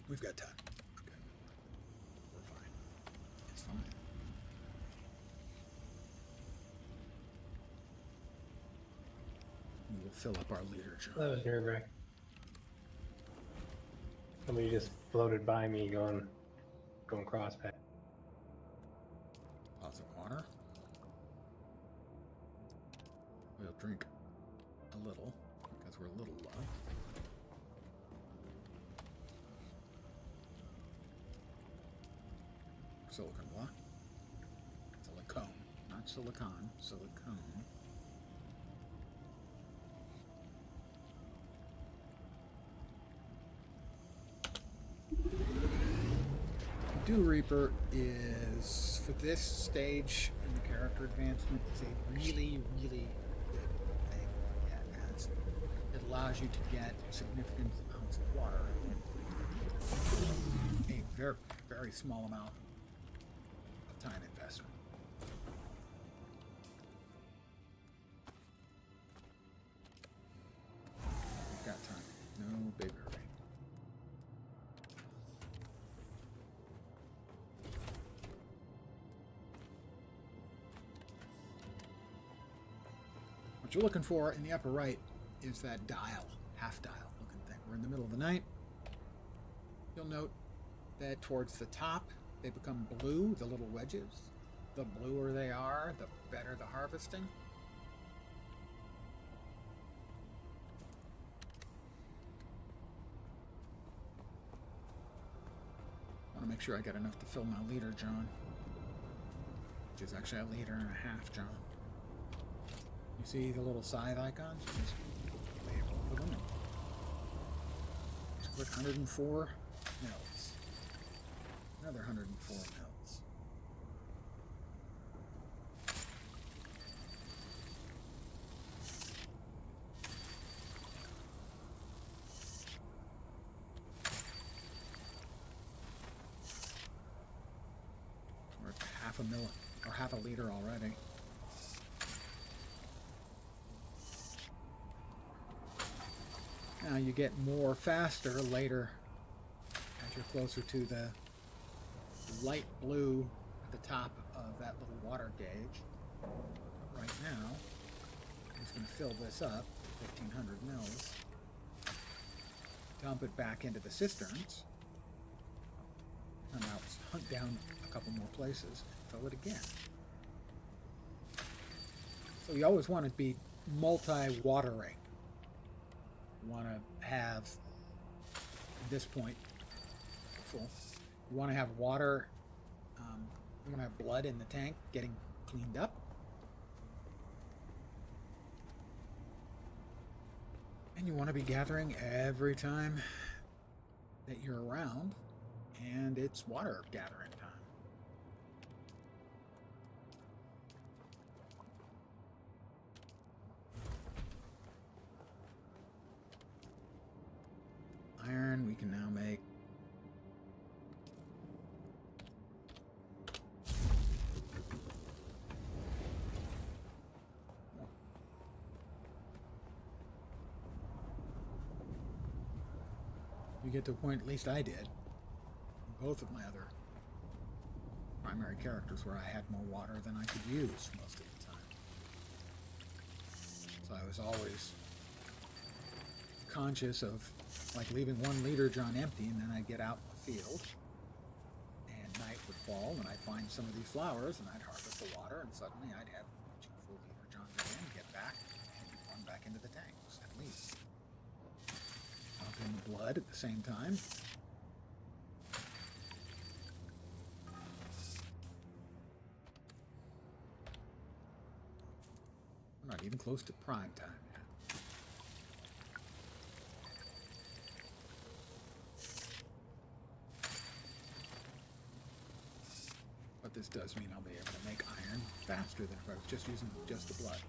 We've got time. Okay. We're fine. It's fine. We will fill up our leader jar. That was nerve-wracking. Somebody just floated by me going cross path. Deposit water. We'll drink a little because we're a little low. Silicon block. Silicone, not silicon, silicone. Dew Reaper is, for this stage in the character advancement, is a really, really good thing. Yeah, it adds allows you to get significant amounts of water in a very, very small amount of time investment. We've got time. No big hurry. What you're looking for in the upper right is that dial, half dial looking thing. We're in the middle of the night. You'll note that towards the top, they become blue, the little wedges. The bluer they are, the better the harvesting. I want to make sure I got enough to fill my liter, John. Which is actually a liter and a half, John. You see the little scythe icons? Just put them in. Just click 104 mils. Another 104 mils. We're at half a mil, or half a liter already. Now you get more faster later as you're closer to the light blue at the top of that little water gauge. But right now, I'm just going to fill this up, 1,500 mils, dump it back into the cisterns, and now hunt down a couple more places and fill it again. So you always want to be multi-watering. You want to have, at this point, full. You want to have water, you want to have blood in the tank getting cleaned up. And you want to be gathering every time that you're around, and it's water gathering time. Iron we can now make. You get to a point, at least I did, both of my other primary characters, where I had more water than I could use most of the time. So I was always conscious of like leaving 1 liter John empty, and then I'd get out in the field and night would fall and I'd find some of these flowers and I'd harvest the water, and suddenly I'd have 2 full liter Johns again, get back and run back into the tanks at least. Pump in the blood at the same time. We're not even close to prime time yet. But this does mean I'll be able to make iron faster than if I was just using just the blood.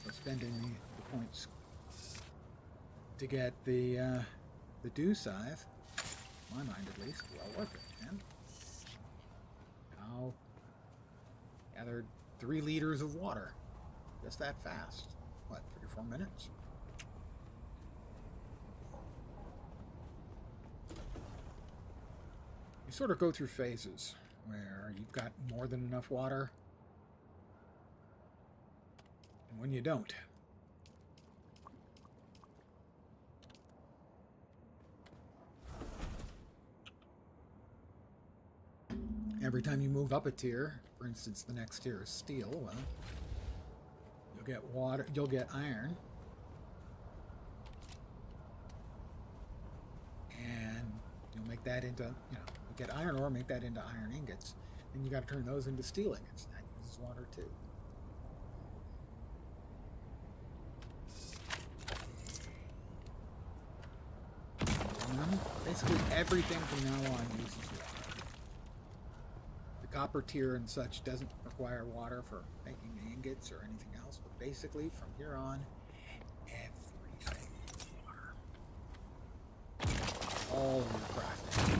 So spending the points to get the dew scythe, in my mind at least, well worth it, man. Now gathered 3 liters of water. Just that fast. What, 3 or 4 minutes? You sort of go through phases where you've got more than enough water, and when you don't. Every time you move up a tier, for instance, the next tier is steel, well, you'll get water, you'll get iron, and you'll make that into, you know, you get iron ore, make that into iron ingots, and you got to turn those into steel ingots. That uses water too. Basically everything from now on uses water. The copper tier and such doesn't require water for making the ingots or anything else, but basically from here on, everything all of your crafting.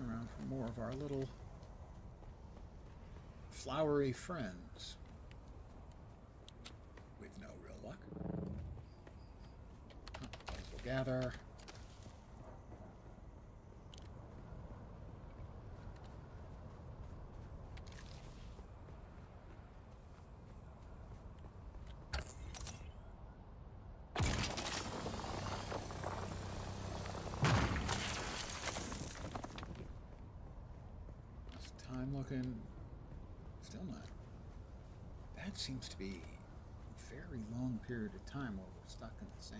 Around for more of our little flowery friends with no real luck. We'll gather. Time looking still not. That seems to be a very long period of time where we're stuck in the same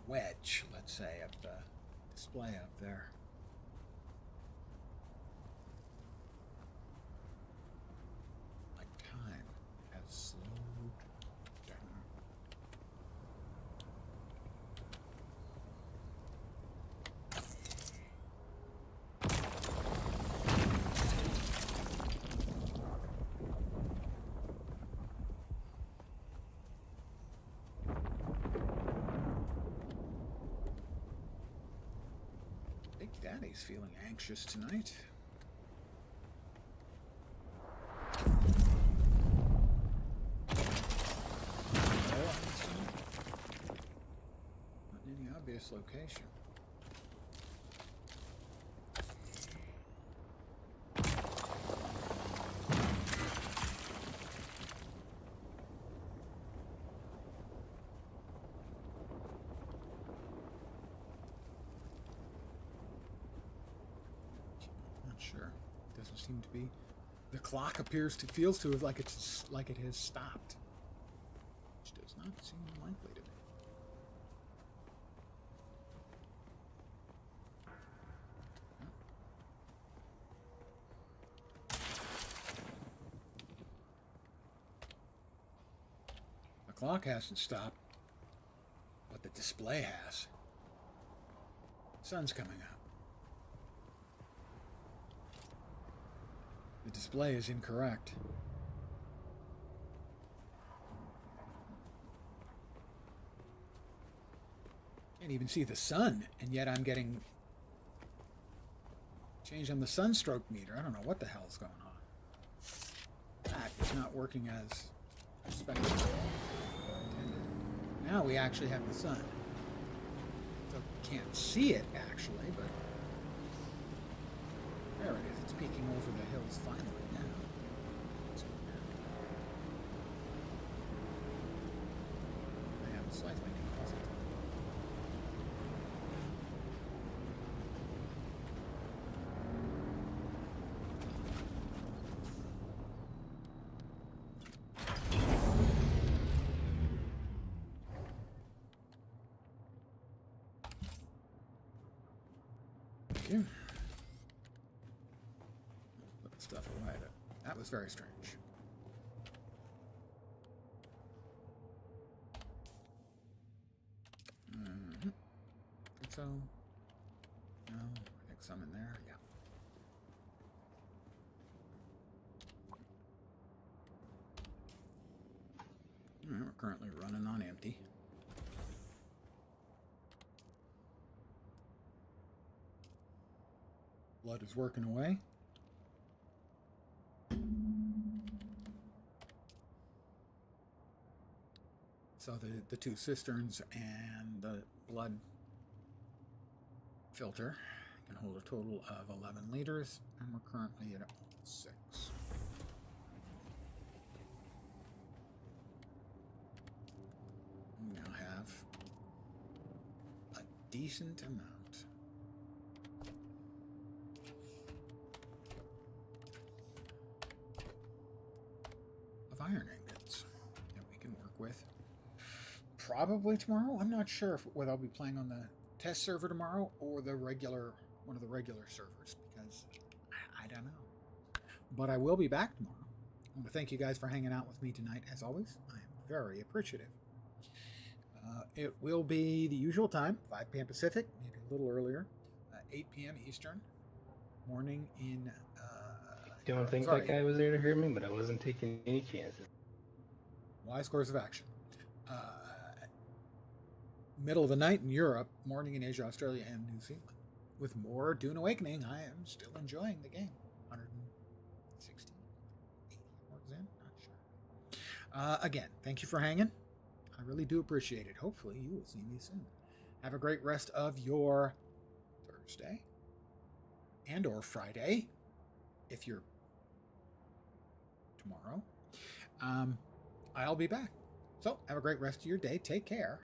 wedge, let's say, of the display up there. Like time has slowed down. Big Daddy's feeling anxious tonight. Not in any obvious location. Sure, doesn't seem to be. The clock feels to us like it has stopped, which does not seem likely to be. The clock hasn't stopped, but the display has. Sun's coming up. The display is incorrect. Can't even see the sun, and yet I'm getting change on the sunstroke meter. I don't know what the hell's going on. That is not working as expected. Now we actually have the sun. So can't see it actually, but there it is. It's peeking over the hills finally now. I am slightly confused. Thank you. Put the stuff away. That was very strange. Mm-hmm. Think so? No, I think some in there. Yeah. All right, we're currently running on empty. Blood is working away. So the two cisterns and the blood filter can hold a total of 11 liters, and we're currently at 6. We now have a decent amount of iron ingots that we can work with. Probably tomorrow. I'm not sure whether I'll be playing on the test server tomorrow or the regular one of the regular servers because I don't know. But I will be back tomorrow. I want to thank you guys for hanging out with me tonight. As always, I am very appreciative. It will be the usual time, 5 p.m. Pacific, maybe a little earlier, 8 p.m. Eastern, morning in... Don't think that guy was there to hurt me, but I wasn't taking any chances. Wise course of action. Middle of the night in Europe, morning in Asia, Australia, and New Zealand. With more Dune Awakening, I am still enjoying the game. 160, 80 hours in, not sure. Again, thank you for hanging. I really do appreciate it. Hopefully, you will see me soon. Have a great rest of your Thursday and or Friday, if you're tomorrow. I'll be back. So, have a great rest of your day. Take care.